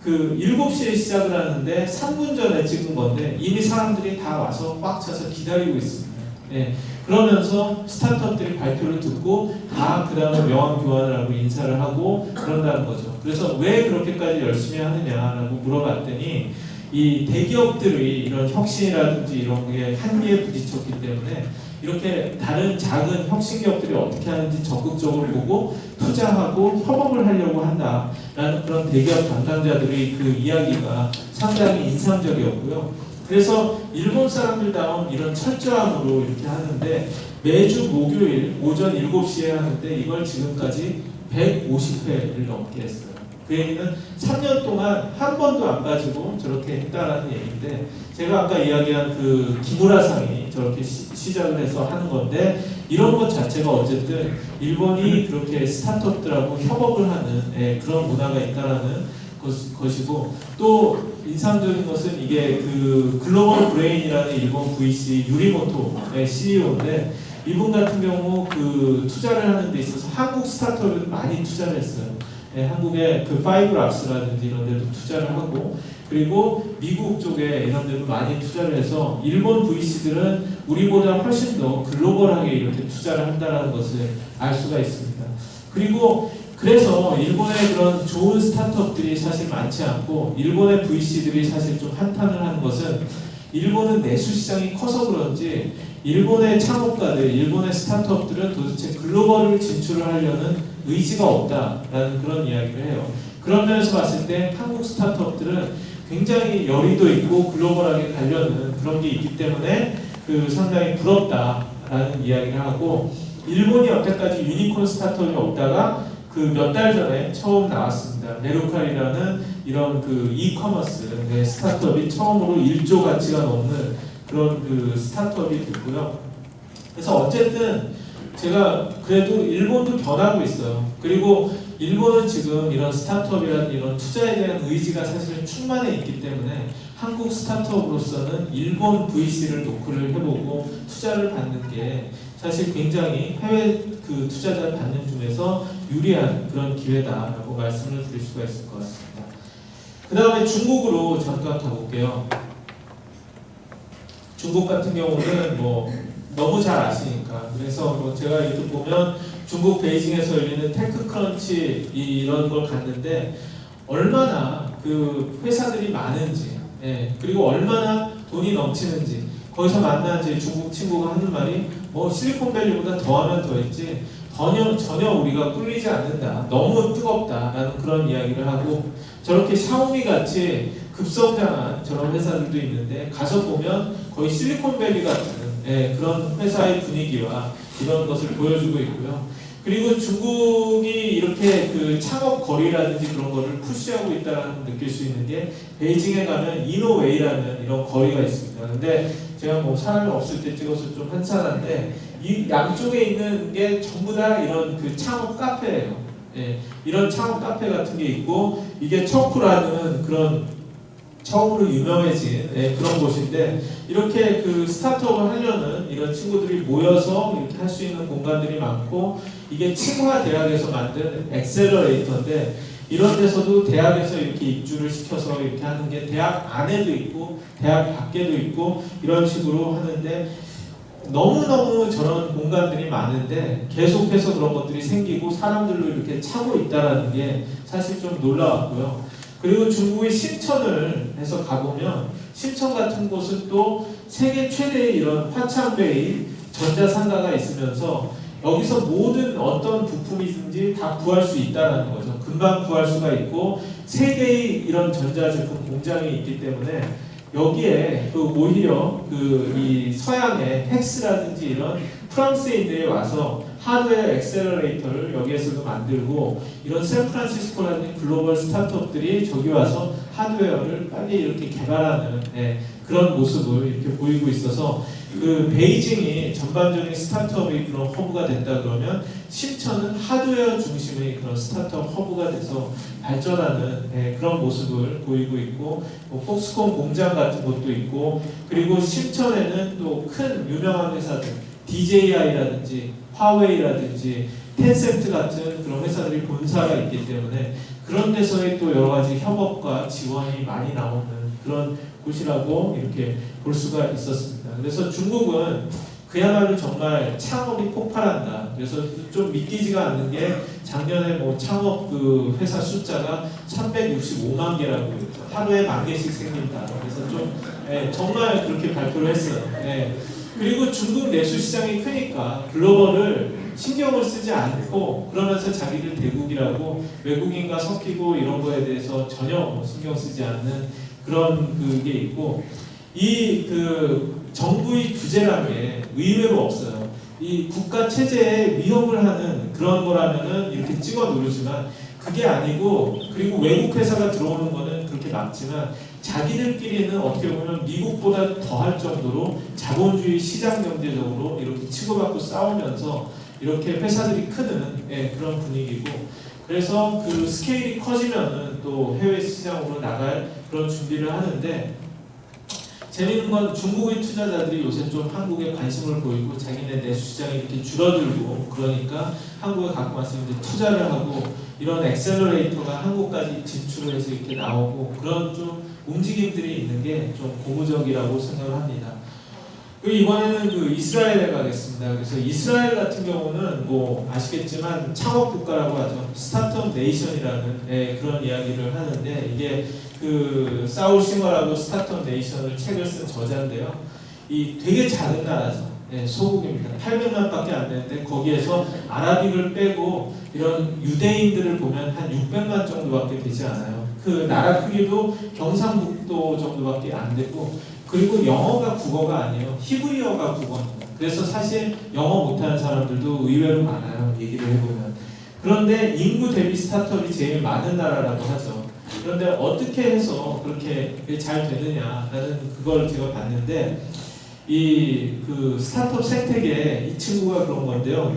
그 7시에 시작을 하는데 3분 전에 찍은 건데 이미 사람들이 다 와서 꽉 차서 기다리고 있습니다. 그러면서 스타트업들이 발표를 듣고 다 그 다음에 명함 교환을 하고 인사를 하고 그런다는 거죠. 그래서 왜 그렇게까지 열심히 하느냐라고 물어봤더니 이 대기업들의 이런 혁신이라든지 이런 게 한계에 부딪혔기 때문에 이렇게 다른 작은 혁신 기업들이 어떻게 하는지 적극적으로 보고 투자하고 협업을 하려고 한다라는 그런 대기업 담당자들의 그 이야기가 상당히 인상적이었고요. 그래서 일본 사람들다운 이런 철저함으로 이렇게 하는데 매주 목요일 오전 7시에 하는데 이걸 지금까지 150회를 넘게 했어요. 그 얘기는 3년 동안 한 번도 안 빠지고 저렇게 했다라는 얘기인데 제가 아까 이야기한 그 기무라상이 저렇게 시작을 해서 하는 건데 이런 것 자체가 어쨌든 일본이 그렇게 스타트업들하고 협업을 하는 그런 문화가 있다라는 것이고 또 인상적인 것은 이게 그 글로벌 브레인이라는 일본 VC 유리모토의 CEO인데 이분 같은 경우 그 투자를 하는 데 있어서 한국 스타트업에도 많이 투자를 했어요. 한국의 그 파이브락스라든지 이런 데도 투자를 하고 그리고 미국 쪽에 이런 데도 많이 투자를 해서 일본 VC들은 우리보다 훨씬 더 글로벌하게 이렇게 투자를 한다는 것을 알 수가 있습니다. 그리고 그래서 일본의 그런 좋은 스타트업들이 사실 많지 않고 일본의 VC들이 사실 좀 한탄을 하는 것은 일본은 내수 시장이 커서 그런지 일본의 창업가들, 일본의 스타트업들은 도대체 글로벌을 진출을 하려는 의지가 없다라는 그런 이야기를 해요. 그런 면에서 봤을 때 한국 스타트업들은 굉장히 열의도 있고 글로벌하게 가려는 그런 게 있기 때문에 그 상당히 부럽다라는 이야기를 하고 일본이 여태까지 유니콘 스타트업이 없다가 그 몇 달 전에 처음 나왔습니다. 메루카리라는 이런 그 이커머스 스타트업이 처음으로 1조 가치가 넘는 그런 그 스타트업이 됐고요. 그래서 어쨌든 제가 그래도 일본도 변하고 있어요. 그리고 일본은 지금 이런 스타트업이라는 이런 투자에 대한 의지가 사실 충만해 있기 때문에 한국 스타트업으로서는 일본 VC를 노크를 해보고 투자를 받는 게 사실 굉장히 해외 그 투자자를 받는 중에서 유리한 그런 기회다라고 말씀을 드릴 수가 있을 것 같습니다. 그 다음에 중국으로 잠깐 가볼게요. 중국 같은 경우는 뭐 너무 잘 아시니까 그래서 뭐 제가 이렇게 보면 중국 베이징에서 열리는 테크크런치 이런 걸 갔는데 얼마나 그 회사들이 많은지 그리고 얼마나 돈이 넘치는지 거기서 만난 제 중국 친구가 하는 말이 뭐 실리콘밸리보다 더하면 더했지 전혀 우리가 꿀리지 않는다. 너무 뜨겁다라는 그런 이야기를 하고 저렇게 샤오미 같이 급성장한 저런 회사들도 있는데 가서 보면 거의 실리콘밸리 같은 그런 회사의 분위기와 이런 것을 보여주고 있고요. 그리고 중국이 이렇게 그 창업 거리라든지 그런 거를 푸시하고 있다는 느낄 수 있는 게 베이징에 가면 이노웨이라는 이런 거리가 있습니다. 근데 제가 뭐 사람이 없을 때 찍어서 좀 한산한데 이 양쪽에 있는 게 전부 다 이런 그 창업 카페예요. 이런 창업 카페 같은 게 있고 이게 척후라는 그런 처음으로 유명해진 그런 곳인데 이렇게 그 스타트업을 하려는 이런 친구들이 모여서 이렇게 할 수 있는 공간들이 많고 이게 칭화 대학에서 만든 엑셀러레이터인데 이런 데서도 대학에서 이렇게 입주를 시켜서 이렇게 하는 게 대학 안에도 있고 대학 밖에도 있고 이런 식으로 하는데 너무너무 저런 공간들이 많은데 계속해서 그런 것들이 생기고 사람들로 이렇게 차고 있다는 게 사실 좀 놀라웠고요. 그리고 중국의 심천을 해서 가보면 심천 같은 곳은 또 세계 최대의 이런 화창베이 전자상가가 있으면서 여기서 모든 어떤 부품이든지 다 구할 수 있다는 거죠. 금방 구할 수가 있고 세 개의 이런 전자제품 공장이 있기 때문에 여기에 그 오히려 그 이 서양의 헥스라든지 이런 프랑스인들이 와서 하드웨어 엑셀러레이터를 여기에서도 만들고 이런 샌프란시스코라는 글로벌 스타트업들이 저기 와서 하드웨어를 빨리 이렇게 개발하는 그런 모습을 이렇게 보이고 있어서 그 베이징이 전반적인 스타트업의 그런 허브가 됐다 그러면 심천은 하드웨어 중심의 그런 스타트업 허브가 돼서 발전하는 그런 모습을 보이고 있고 뭐 폭스콘 공장 같은 것도 있고 그리고 심천에는 또 큰 유명한 회사들 DJI라든지 화웨이라든지 텐센트 같은 그런 회사들이 본사가 있기 때문에 그런 데서의 또 여러 가지 협업과 지원이 많이 나오는 그런 곳이라고 이렇게 볼 수가 있었습니다. 그래서 중국은 그야말로 정말 창업이 폭발한다. 그래서 좀 믿기지가 않는 게 작년에 뭐 창업 그 회사 숫자가 365만 개라고 하루에 10,000개씩 생긴다. 그래서 좀 정말 그렇게 발표를 했어요. 그리고 중국 내수 시장이 크니까 글로벌을 신경을 쓰지 않고 그러면서 자기들 대국이라고 외국인과 섞이고 이런 거에 대해서 전혀 신경 쓰지 않는 그런 그게 있고 이 그 정부의 규제라는 게 의외로 없어요. 이 국가 체제에 위협을 하는 그런 거라면은 이렇게 찍어 누르지만 그게 아니고 그리고 외국 회사가 들어오는 거는 그렇게 막지만 자기들끼리는 어떻게 보면 미국보다 더할 정도로 자본주의 시장 경제적으로 이렇게 치고받고 싸우면서 이렇게 회사들이 크는 그런 분위기고 그래서 그 스케일이 커지면은 또 해외 시장으로 나갈 그런 준비를 하는데 재밌는 건 중국의 투자자들이 요새 좀 한국에 관심을 보이고 자기네 내수 시장이 이렇게 줄어들고 그러니까 한국에 갖고 와서 이제 투자를 하고 이런 엑셀러레이터가 한국까지 진출을 해서 이렇게 나오고 그런 좀 움직임들이 있는 게 좀 고무적이라고 생각을 합니다. 그리고 이번에는 그 이스라엘에 가겠습니다. 그래서 이스라엘 같은 경우는 뭐 아시겠지만 창업 국가라고 하죠. 스타트업 네이션이라는 그런 이야기를 하는데 이게 그 사울 싱어라고 스타트업 네이션을 책을 쓴 저자인데요. 이 되게 작은 나라죠. 소국입니다. 800만밖에 안 되는데 거기에서 아라빅을 빼고 이런 유대인들을 보면 한 600만 정도밖에 되지 않아요. 그 나라 크기도 경상북도 정도밖에 안 되고 그리고 영어가 국어가 아니에요. 히브리어가 국어입니다. 그래서 사실 영어 못하는 사람들도 의외로 많아요. 얘기를 해보면. 그런데 인구 대비 스타트업이 제일 많은 나라라고 하죠. 그런데 어떻게 해서 그렇게 잘 되느냐라는 그걸 제가 봤는데 이 그 스타트업 생태계 이 친구가 그런 건데요.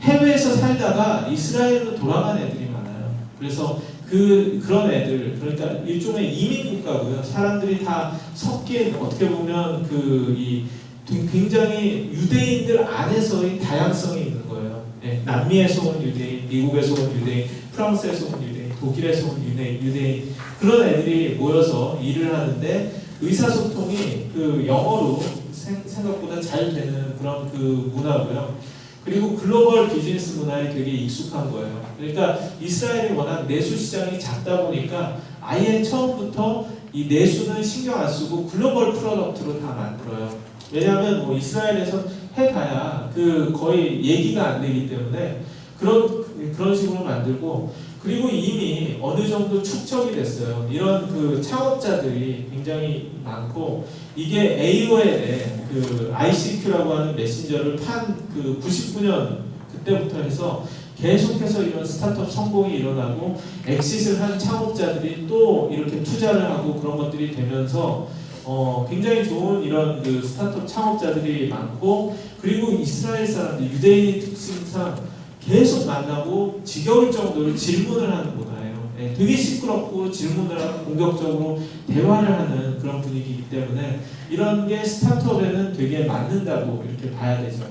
해외에서 살다가 이스라엘로 돌아간 애들이 많아요. 그래서 그런 애들 그러니까 일종의 이민 국가고요. 사람들이 다 섞인 어떻게 보면 이 굉장히 유대인들 안에서의 다양성이 있는 거예요. 남미에서 온 유대인, 미국에서 온 유대인, 프랑스에서 온 유대인, 독일에서 온 유대인 그런 애들이 모여서 일을 하는데 의사소통이 그 영어로 생각보다 잘 되는 그런 그 문화고요. 그리고 글로벌 비즈니스 문화에 되게 익숙한 거예요. 그러니까 이스라엘이 워낙 내수 시장이 작다 보니까 아예 처음부터 이 내수는 신경 안 쓰고 글로벌 프로덕트로 다 만들어요. 왜냐하면 뭐 이스라엘에서 해가야 그 거의 얘기가 안 되기 때문에 그런 식으로 만들고 그리고 이미 어느 정도 축적이 됐어요. 이런 그 창업자들이 굉장히 많고 이게 AOL의 그 ICQ라고 하는 메신저를 판 그 99년 그때부터 해서 계속해서 이런 스타트업 성공이 일어나고 엑싯을 한 창업자들이 또 이렇게 투자를 하고 그런 것들이 되면서 굉장히 좋은 이런 그 스타트업 창업자들이 많고 그리고 이스라엘 사람들 유대인의 특징상 계속 만나고 지겨울 정도로 질문을 하는 문화예요. 되게 시끄럽고 질문을 하고 공격적으로 대화를 하는 그런 분위기이기 때문에 이런 게 스타트업에는 되게 맞는다고 이렇게 봐야 되죠.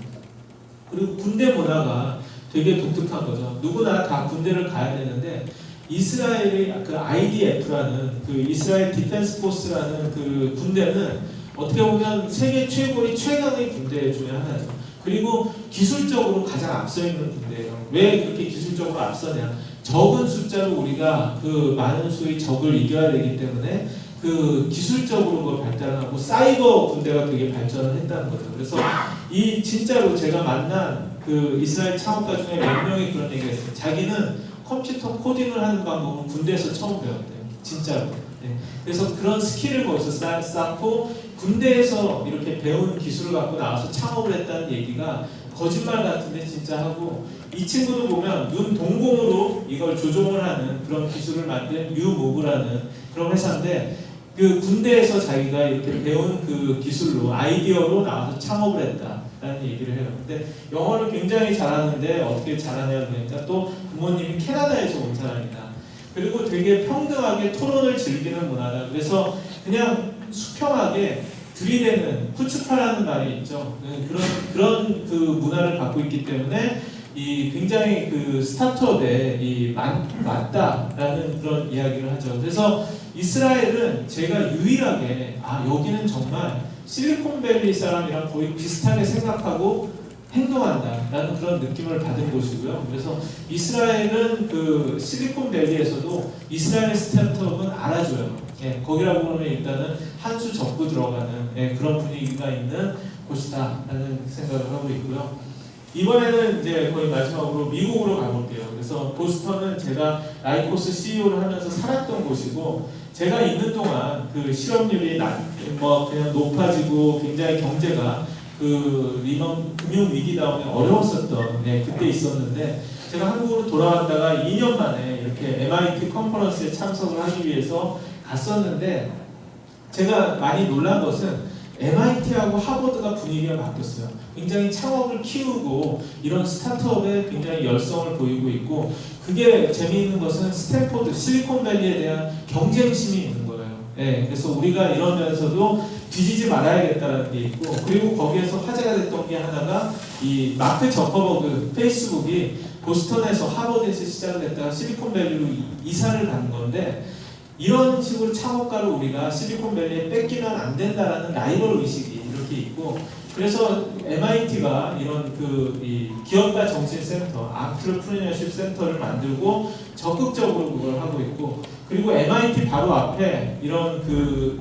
그리고 군대 문화가 되게 독특한 거죠. 누구나 다 군대를 가야 되는데 이스라엘의 그 IDF라는 그 이스라엘 디펜스 포스라는 그 군대는 어떻게 보면 세계 최고의 최강의 군대 중에 하나죠. 그리고 기술적으로 가장 앞서 있는 군대예요. 왜 그렇게 기술적으로 앞서냐? 적은 숫자로 우리가 그 많은 수의 적을 이겨야 되기 때문에 그 기술적으로 그걸 발달하고 사이버 군대가 되게 발전을 했다는 거죠. 그래서 이 진짜로 제가 만난 그 이스라엘 창업가 중에 몇 명이 그런 얘기를 했어요. 자기는 컴퓨터 코딩을 하는 방법은 군대에서 처음 배웠대요. 진짜로. 네. 그래서 그런 스킬을 거기서 쌓고 군대에서 이렇게 배운 기술을 갖고 나와서 창업을 했다는 얘기가 거짓말 같은데 진짜 하고, 이 친구도 보면 눈 동공으로 이걸 조종을 하는 그런 기술을 만든 유모브라는 그런 회사인데, 그 군대에서 자기가 이렇게 배운 그 기술로 아이디어로 나와서 창업을 했다라는 얘기를 해요. 근데 영어를 굉장히 잘하는데 어떻게 잘하냐 그러니까 또 부모님이 캐나다에서 온 사람이다. 그리고 되게 평등하게 토론을 즐기는 문화다. 그래서 그냥 수평하게 들이대는 후츠파라는 말이 있죠. 그런 그 문화를 갖고 있기 때문에 이 굉장히 그 스타트업에 맞다라는 그런 이야기를 하죠. 그래서 이스라엘은 제가 유일하게 여기는 정말 실리콘밸리 사람이랑 거의 비슷하게 생각하고 행동한다라는 그런 느낌을 받은 곳이고요. 그래서 이스라엘은 그 실리콘밸리에서도 이스라엘 스타트업은 알아줘요. 예, 거기라고 그러면 일단은 한 수 접고 들어가는 그런 분위기가 있는 곳이다라는 생각을 하고 있고요. 이번에는 이제 거의 마지막으로 미국으로 가볼게요. 그래서 보스턴은 제가 라이코스 CEO를 하면서 살았던 곳이고, 제가 있는 동안 그 실업률이 그냥 높아지고 굉장히 경제가 그 리먼 금융 위기 다음에 어려웠었던 그때 있었는데, 제가 한국으로 돌아왔다가 2년 만에 이렇게 MIT 컨퍼런스에 참석을 하기 위해서 갔었는데, 제가 많이 놀란 것은 MIT하고 하버드가 분위기가 바뀌었어요. 굉장히 창업을 키우고 이런 스타트업에 굉장히 열성을 보이고 있고, 그게 재미있는 것은 스탠포드, 실리콘밸리에 대한 경쟁심이 있는 거예요. 그래서 우리가 이러면서도 뒤지지 말아야겠다는 게 있고, 그리고 거기에서 화제가 됐던 게 하나가 이 마크 저커버그 페이스북이 보스턴에서 하버드에서 시작을 했다가 실리콘밸리로 이사를 간 건데, 이런 식으로 창업가를 우리가 실리콘밸리에 뺏기면 안 된다라는 라이벌 의식이 이렇게 있고, 그래서 MIT가 이런 이 기업가 정신센터, 안트레프레너십 센터를 만들고 적극적으로 그걸 하고 있고, 그리고 MIT 바로 앞에 이런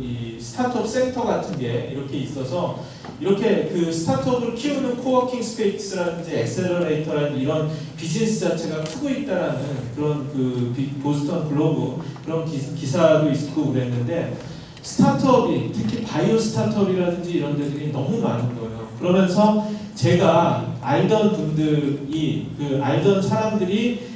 이 스타트업 센터 같은 게 이렇게 있어서 이렇게 그 스타트업을 키우는 코워킹 스페이스라든지 엑셀러레이터라든지 이런 비즈니스 자체가 크고 있다라는 그런 그 보스턴 글로브 그런 기사도 있고 그랬는데, 스타트업이 특히 바이오 스타트업이라든지 이런 데들이 너무 많은 거예요. 그러면서 제가 알던 분들이 알던 사람들이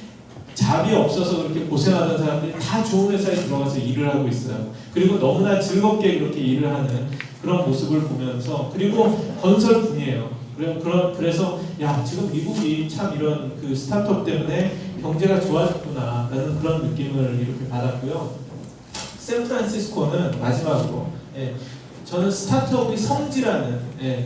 잡이 없어서 그렇게 고생하던 사람들이 다 좋은 회사에 들어가서 일을 하고 있어요. 그리고 너무나 즐겁게 그렇게 일을 하는 그런 모습을 보면서, 그리고 건설분이에요. 그래서 지금 미국이 참 이런 그 스타트업 때문에 경제가 좋아졌구나라는 그런 느낌을 이렇게 받았고요. 샌프란시스코는 마지막으로 저는 스타트업이 성지라는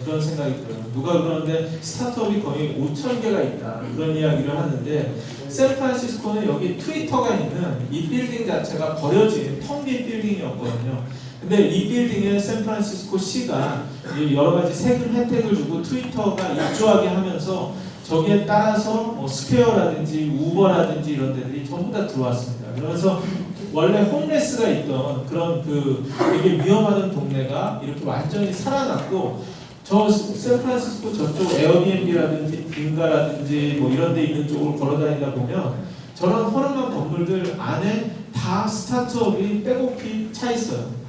그런 생각이 들어요. 누가 그러는데 스타트업이 거의 5,000개가 있다 그런 이야기를 하는데, 샌프란시스코는 여기 트위터가 있는 이 빌딩 자체가 버려진 텅 빈 빌딩이었거든요. 근데 이 빌딩에 샌프란시스코 시가 여러 가지 세금 혜택을 주고 트위터가 입주하게 하면서 저기에 따라서 뭐 스퀘어라든지 우버라든지 이런 데들이 전부 다 들어왔습니다. 그러면서 원래 홈레스가 있던 그런 되게 위험하던 동네가 이렇게 완전히 살아났고, 저 샌프란시스코 저쪽 에어비앤비라든지 빈가라든지 뭐 이런 데 있는 쪽으로 걸어다니다 보면 저런 허름한 건물들 안에 다 스타트업이 빼곡히 차 있어요.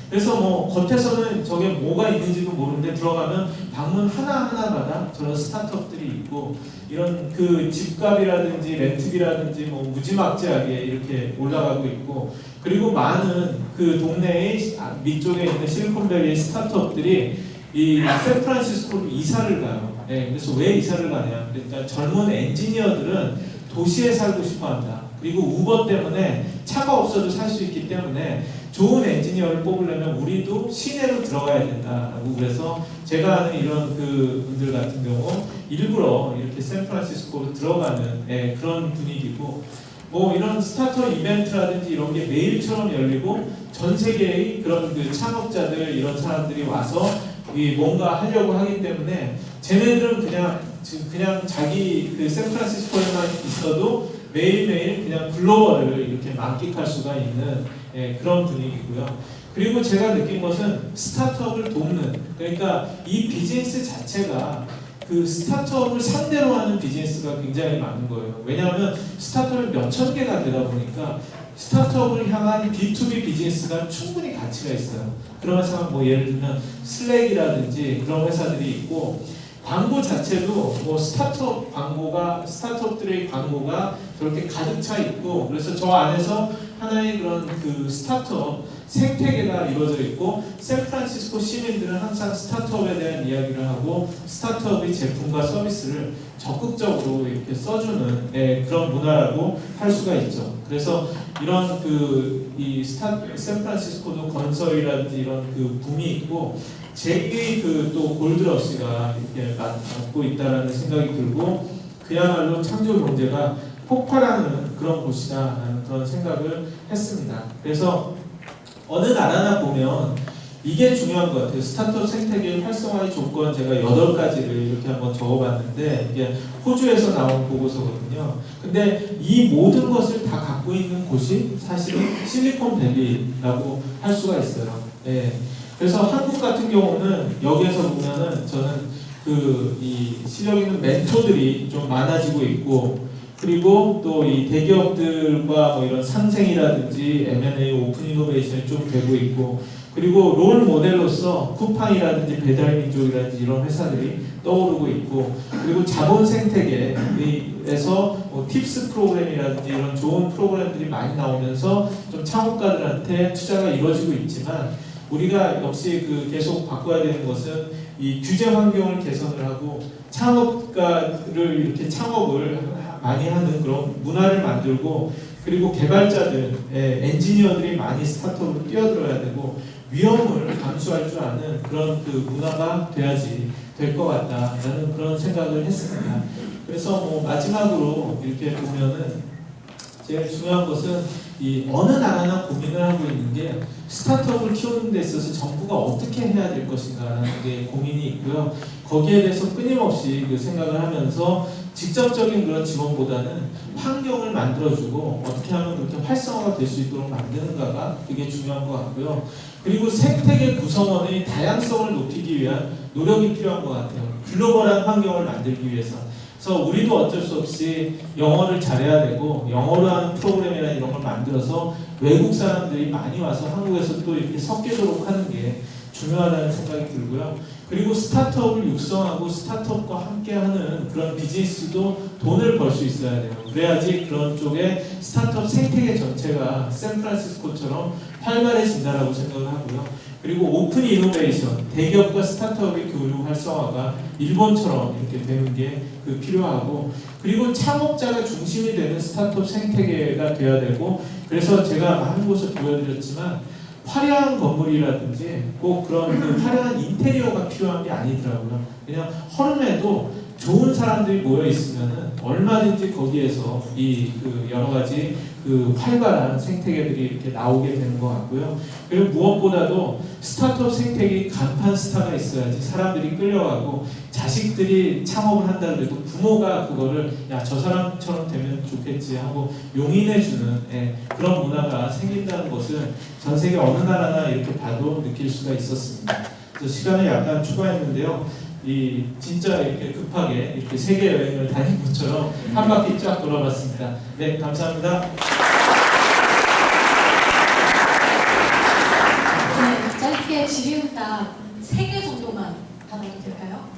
그래서 뭐 겉에서는 저게 뭐가 있는지도 모르는데 들어가면 방문 하나하나마다 저런 스타트업들이 있고, 이런 그 집값이라든지 렌트비라든지 뭐 무지막지하게 이렇게 올라가고 있고, 그리고 많은 그 동네의 밑쪽에 있는 실리콘밸리의 스타트업들이 이 샌프란시스코로 이사를 가요. 그래서 왜 이사를 가냐? 그러니까 젊은 엔지니어들은 도시에 살고 싶어한다. 그리고 우버 때문에 차가 없어도 살 수 있기 때문에 좋은 엔지니어를 뽑으려면 우리도 시내로 들어가야 된다라고, 그래서 제가 아는 이런 그 분들 같은 경우 일부러 이렇게 샌프란시스코로 들어가는 그런 분위기고, 뭐 이런 스타트업 이벤트라든지 이런 게 매일처럼 열리고 전 세계의 그런 그 창업자들 이런 사람들이 와서 뭔가 하려고 하기 때문에 쟤네들은 그냥 자기 그 샌프란시스코에만 있어도 매일매일 그냥 글로벌을 이렇게 만끽할 수가 있는 그런 분위기고요. 그리고 제가 느낀 것은 스타트업을 돕는, 그러니까 이 비즈니스 자체가 그 스타트업을 상대로 하는 비즈니스가 굉장히 많은 거예요. 왜냐하면 스타트업이 몇천 개가 되다 보니까 스타트업을 향한 B2B 비즈니스가 충분히 가치가 있어요. 그런 회사가 뭐 예를 들면 슬랙이라든지 그런 회사들이 있고, 광고 자체도 뭐 스타트업들의 광고가 저렇게 가득 차 있고, 그래서 저 안에서 하나의 그런 그 스타트업 생태계가 이루어져 있고, 샌프란시스코 시민들은 항상 스타트업에 대한 이야기를 하고 스타트업의 제품과 서비스를 적극적으로 이렇게 써주는 그런 문화라고 할 수가 있죠. 그래서 이런 이 샌프란시스코도 건설이라든지 이런 그 붐이 있고, 제게 또 골드러시가 이렇게 맡고 있다라는 생각이 들고, 그야말로 창조 경제가 폭발하는 그런 곳이다라는 그런 생각을 했습니다. 그래서 어느 나라나 보면 이게 중요한 것 같아요. 스타트업 생태계 활성화의 조건, 제가 8가지를 이렇게 한번 적어봤는데, 이게 호주에서 나온 보고서거든요. 근데 이 모든 것을 다 갖고 있는 곳이 사실은 실리콘밸리라고 할 수가 있어요. 그래서 한국 같은 경우는 여기에서 보면은 저는 이 실력 있는 멘토들이 좀 많아지고 있고, 그리고 또 이 대기업들과 뭐 이런 상생이라든지 M&A, 오픈 이노베이션이 좀 되고 있고, 그리고 롤 모델로서 쿠팡이라든지 배달민족이라든지 이런 회사들이 떠오르고 있고, 그리고 자본 생태계에서 뭐 팁스 프로그램이라든지 이런 좋은 프로그램들이 많이 나오면서 좀 창업가들한테 투자가 이루어지고 있지만, 우리가 역시 계속 바꿔야 되는 것은 이 규제 환경을 개선을 하고 창업가를 이렇게 창업을 많이 하는 그런 문화를 만들고, 그리고 개발자들, 엔지니어들이 많이 스타트업으로 뛰어들어야 되고 위험을 감수할 줄 아는 그런 문화가 돼야지 될 것 같다라는 그런 생각을 했습니다. 그래서 뭐 마지막으로 이렇게 보면은 제일 중요한 것은 이 어느 나라나 고민을 하고 있는 게 스타트업을 키우는 데 있어서 정부가 어떻게 해야 될 것인가라는 게 고민이 있고요. 거기에 대해서 끊임없이 생각을 하면서 직접적인 그런 지원보다는 환경을 만들어주고 어떻게 하면 그렇게 활성화가 될 수 있도록 만드는가가 되게 중요한 것 같고요. 그리고 생태계 구성원의 다양성을 높이기 위한 노력이 필요한 것 같아요. 글로벌한 환경을 만들기 위해서. 그래서 우리도 어쩔 수 없이 영어를 잘해야 되고, 영어로 하는 프로그램이나 이런 걸 만들어서 외국 사람들이 많이 와서 한국에서 또 이렇게 섞이도록 하는 게 중요하다는 생각이 들고요. 그리고 스타트업을 육성하고 스타트업과 함께하는 그런 비즈니스도 돈을 벌 수 있어야 돼요. 그래야지 그런 쪽에 스타트업 생태계 전체가 샌프란시스코처럼 활발해진다라고 생각을 하고요. 그리고 오픈 이노베이션, 대기업과 스타트업의 교류 활성화가 일본처럼 이렇게 되는 게 필요하고, 그리고 창업자가 중심이 되는 스타트업 생태계가 돼야 되고, 그래서 제가 많은 곳을 보여드렸지만 화려한 건물이라든지 꼭 그런 화려한 인테리어가 필요한 게 아니더라고요. 그냥 허름해도 좋은 사람들이 모여 있으면은 얼마든지 거기에서 여러 가지 활발한 생태계들이 이렇게 나오게 되는 것 같고요. 그리고 무엇보다도 스타트업 생태계 간판 스타가 있어야지 사람들이 끌려가고, 자식들이 창업을 한다 그래도 부모가 그거를 야, 저 사람처럼 되면 좋겠지 하고 용인해주는 그런 문화가 생긴다는 것은 전 세계 어느 나라나 이렇게 봐도 느낄 수가 있었습니다. 그래서 시간을 약간 추가했는데요. 진짜 이렇게 급하게 이렇게 세계 여행을 다닌 것처럼 한 바퀴 쫙 돌아봤습니다. 네, 감사합니다. 네, 짧게 질의응답 3개 정도만 받아도 될까요?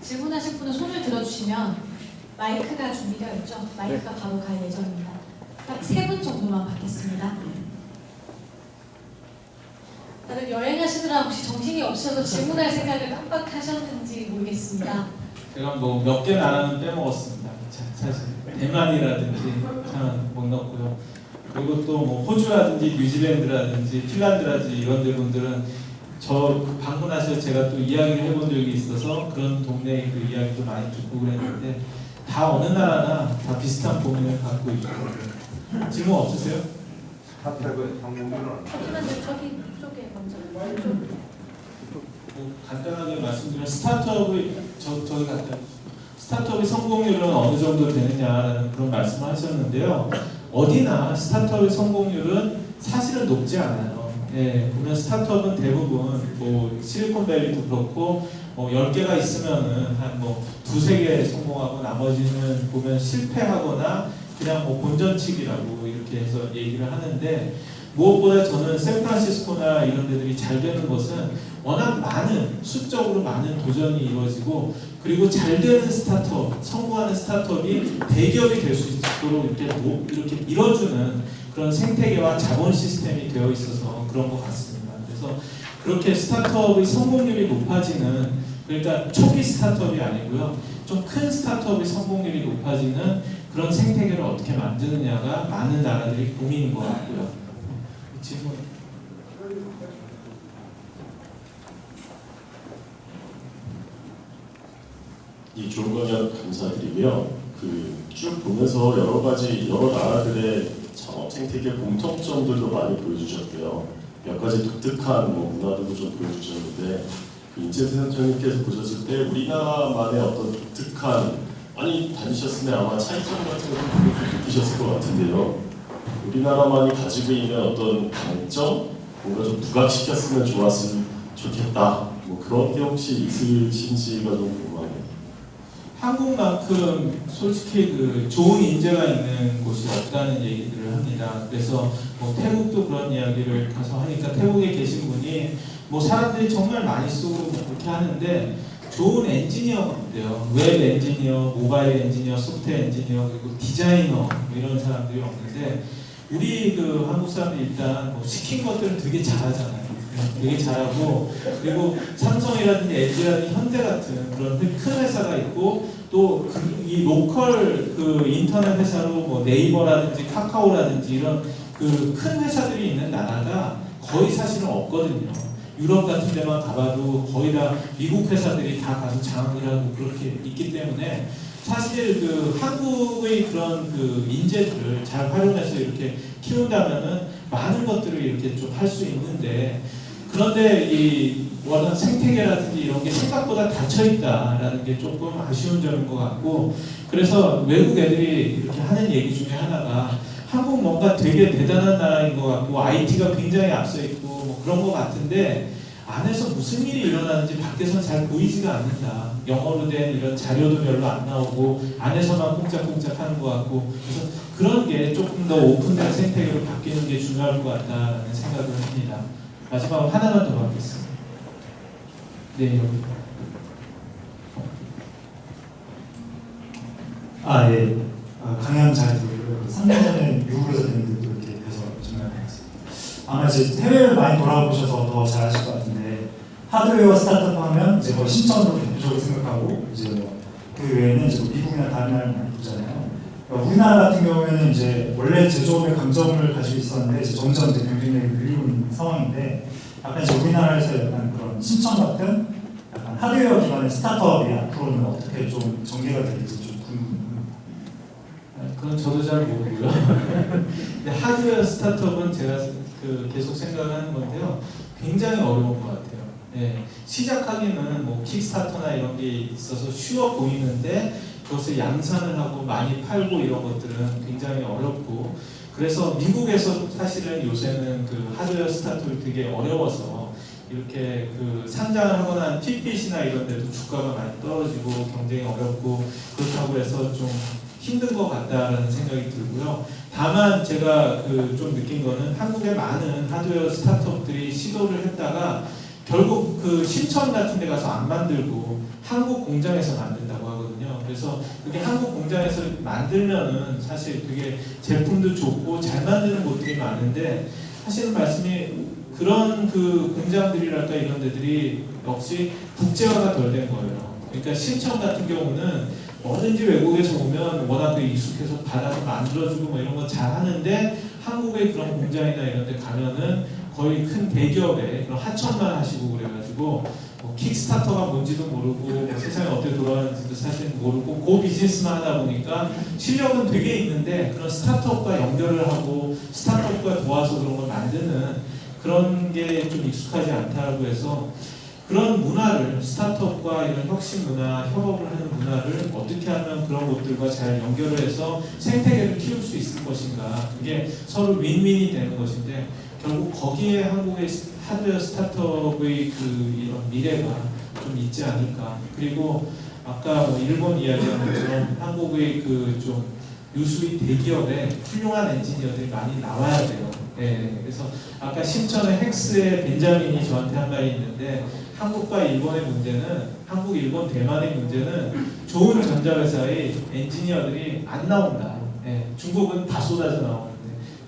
질문하실 분은 손을 들어주시면 마이크가 준비되어 있죠? 마이크가 바로 갈 예정입니다. 딱 3분 정도만 받겠습니다. 다들 여행하시느라 혹시 정신이 없어서 질문할 생각을 깜빡하셨는지 모르겠습니다. 제가 뭐 몇 개 나라는 빼먹었습니다. 사실 대만이라든지 못 넣고요. 그리고 또 뭐 호주라든지 뉴질랜드라든지 핀란드라든지 이런 데 분들은 저 방문하셔서 제가 또 이야기를 해본 적이 있어서 그런 동네의 이야기도 많이 듣고 그랬는데, 다 어느 나라나 다 비슷한 고민을 갖고 있거든요. 질문 없으세요? 스타트업의 성공률은 하지만 저기 쪽에 먼저 뭐 간단하게 말씀드리면 스타트업의 성공률은 어느 정도 되느냐라는 그런 말씀을 하셨는데요. 어디나 스타트업의 성공률은 사실은 높지 않아요. 예, 보면 스타트업은 대부분 뭐 실리콘밸리도 그렇고 10개가 있으면은 한 뭐 두세 개 성공하고 나머지는 보면 실패하거나 그냥 뭐 본전치기라고 이렇게 해서 얘기를 하는데, 무엇보다 저는 샌프란시스코나 이런 데들이 잘 되는 것은 워낙 많은, 수적으로 많은 도전이 이루어지고, 그리고 잘 되는 스타트업, 성공하는 스타트업이 대기업이 될 수 있도록 이렇게 밀어주는 그런 생태계와 자본 시스템이 되어 있어서 그런 것 같습니다. 그래서 그렇게 스타트업의 성공률이 높아지는, 그러니까 초기 스타트업이 아니고요, 좀 큰 스타트업의 성공률이 높아지는 그런 생태계를 어떻게 만드느냐가 많은 나라들이 고민인 것 같고요. 질문. 이 좋은 강연 감사드리고요. 쭉 보면서 여러 나라들의 창업 생태계 공통점들도 많이 보여주셨고요. 몇 가지 독특한 문화들도 좀 보여주셨는데, 임채선 선생님께서 보셨을 때 우리나라만의 어떤 독특한, 많이 다니셨으면 아마 차이점 같은 것도 좀 느끼셨을 것 같은데요. 우리나라만이 가지고 있는 어떤 강점, 뭔가 좀 부각시켰으면 좋겠다. 뭐 그런 게 혹시 있으신지가 좀 궁금하네요. 한국만큼 솔직히 좋은 인재가 있는 곳이 없다는 얘기들을 합니다. 그래서 뭐 태국도 그런 이야기를 가서 하니까, 태국에 계신 분이 뭐 사람들이 정말 많이 쓰고 그렇게 하는데 좋은 엔지니어가 없대요. 웹 엔지니어, 모바일 엔지니어, 소프트웨어 엔지니어, 그리고 디자이너 뭐 이런 사람들이 없는데, 우리 한국 사람들이 일단 뭐 시킨 것들은 되게 잘하잖아요. 되게 잘하고, 그리고 삼성이라든지 LG라든지 현대 같은 그런 큰 회사가 있고, 또 이 로컬 인터넷 회사로 뭐 네이버라든지 카카오라든지 이런 큰 회사들이 있는 나라가 거의 사실은 없거든요. 유럽 같은 데만 가봐도 거의 다 미국 회사들이 다 가서 장악을 하고 그렇게 있기 때문에, 사실 한국의 그런 인재들을 잘 활용해서 이렇게 키운다면은 많은 것들을 이렇게 좀 할 수 있는데, 그런데 이 워낙 생태계라든지 이런 게 생각보다 닫혀 있다라는 게 조금 아쉬운 점인 것 같고, 그래서 외국 애들이 이렇게 하는 얘기 중에 하나가, 한국 뭔가 되게 대단한 나라인 것 같고 IT가 굉장히 앞서 있고 뭐 그런 것 같은데, 안에서 무슨 일이 일어나는지 밖에서는 잘 보이지가 않는다. 영어로 된 이런 자료도 별로 안 나오고 안에서만 꼼짝꼼짝 하는 것 같고, 그래서 그런 게 조금 더 오픈된 생태계로 바뀌는 게 중요할 것 같다는 생각을 합니다. 마지막으로 하나만 더 받겠습니다. 네, 여기. 예. 강연 잘 들고요. 3년 전에 미국에서 뵀는데 또 이렇게 뵈서 정말 반갑습니다. 아마 이제 해외를 많이 돌아보셔서 더 잘 아실 것 같은데, 하드웨어 스타트업 하면 이제 거의 신천으로 대표적으로 생각하고, 이제 그 외에는 이제 미국이나 다른 나라를 많이 보잖아요. 우리나라 같은 경우에는 이제 원래 제조업의 강점을 가지고 있었는데, 이제 점점 이제 경쟁력이 늘리고 있는 상황인데, 약간 이제 우리나라에서 약간 그런 신천 같은 약간 하드웨어 기반의 스타트업이 앞으로는 어떻게 좀 전개가 될지 좀 궁금합니다. 그건 저도 잘 모르고요. 근데 하드웨어 스타트업은 제가 계속 생각하는 건데요, 굉장히 어려운 것 같아요. 예, 시작하기는 뭐 킥스타터나 이런 게 있어서 쉬워 보이는데, 그것을 양산을 하고 많이 팔고 이런 것들은 굉장히 어렵고, 그래서 미국에서 사실은 요새는 하드웨어 스타트업이 되게 어려워서 이렇게 상장을 하거나 핏빛이나 이런 데도 주가가 많이 떨어지고 경쟁이 어렵고, 그렇다고 해서 좀 힘든 것 같다라는 생각이 들고요. 다만 제가 좀 느낀 거는, 한국의 많은 하드웨어 스타트업들이 시도를 했다가 결국 신천 같은 데 가서 안 만들고 한국 공장에서 만든다고 하거든요. 그래서 그게 한국 공장에서 만들면은 사실 되게 제품도 좋고 잘 만드는 곳들이 많은데, 하시는 말씀이 그런 공장들이랄까 이런 데들이 역시 국제화가 덜 된 거예요. 그러니까 신천 같은 경우는 뭐든지 외국에서 오면 워낙 익숙해서 받아서 만들어주고 뭐 이런 거 잘 하는데, 한국의 그런 공장이나 이런 데 가면은 거의 큰 대기업에 그런 하청만 하시고 그래가지고 뭐 킥스타터가 뭔지도 모르고 뭐 세상이 어떻게 돌아가는지도 사실 모르고 그 비즈니스만 하다 보니까 실력은 되게 있는데, 그런 스타트업과 연결을 하고 스타트업과 도와서 그런 걸 만드는 그런 게 좀 익숙하지 않다고 해서, 그런 문화를, 스타트업과 이런 혁신 문화, 협업을 하는 문화를 어떻게 하면 그런 곳들과 잘 연결을 해서 생태계를 키울 수 있을 것인가, 그게 서로 윈윈이 되는 것인데, 결국 거기에 한국의 하드웨어 스타트업의 그 이런 미래가 좀 있지 않을까. 그리고 아까 뭐 일본 이야기한 것처럼 한국의 그 좀 유수의 대기업에 훌륭한 엔지니어들이 많이 나와야 돼요. 예, 그래서 아까 신천의 헥스의 벤자민이 저한테 한 말이 있는데 한국과 일본의 문제는 한국, 일본, 대만의 문제는 좋은 전자회사의 엔지니어들이 안 나온다. 예, 중국은 다 쏟아져 나오는데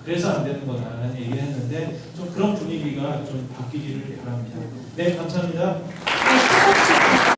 그래서 안 되는 거다라는 얘기를 했는데 좀 그런 분위기가 좀 바뀌기를 바랍니다. 네, 감사합니다. 네,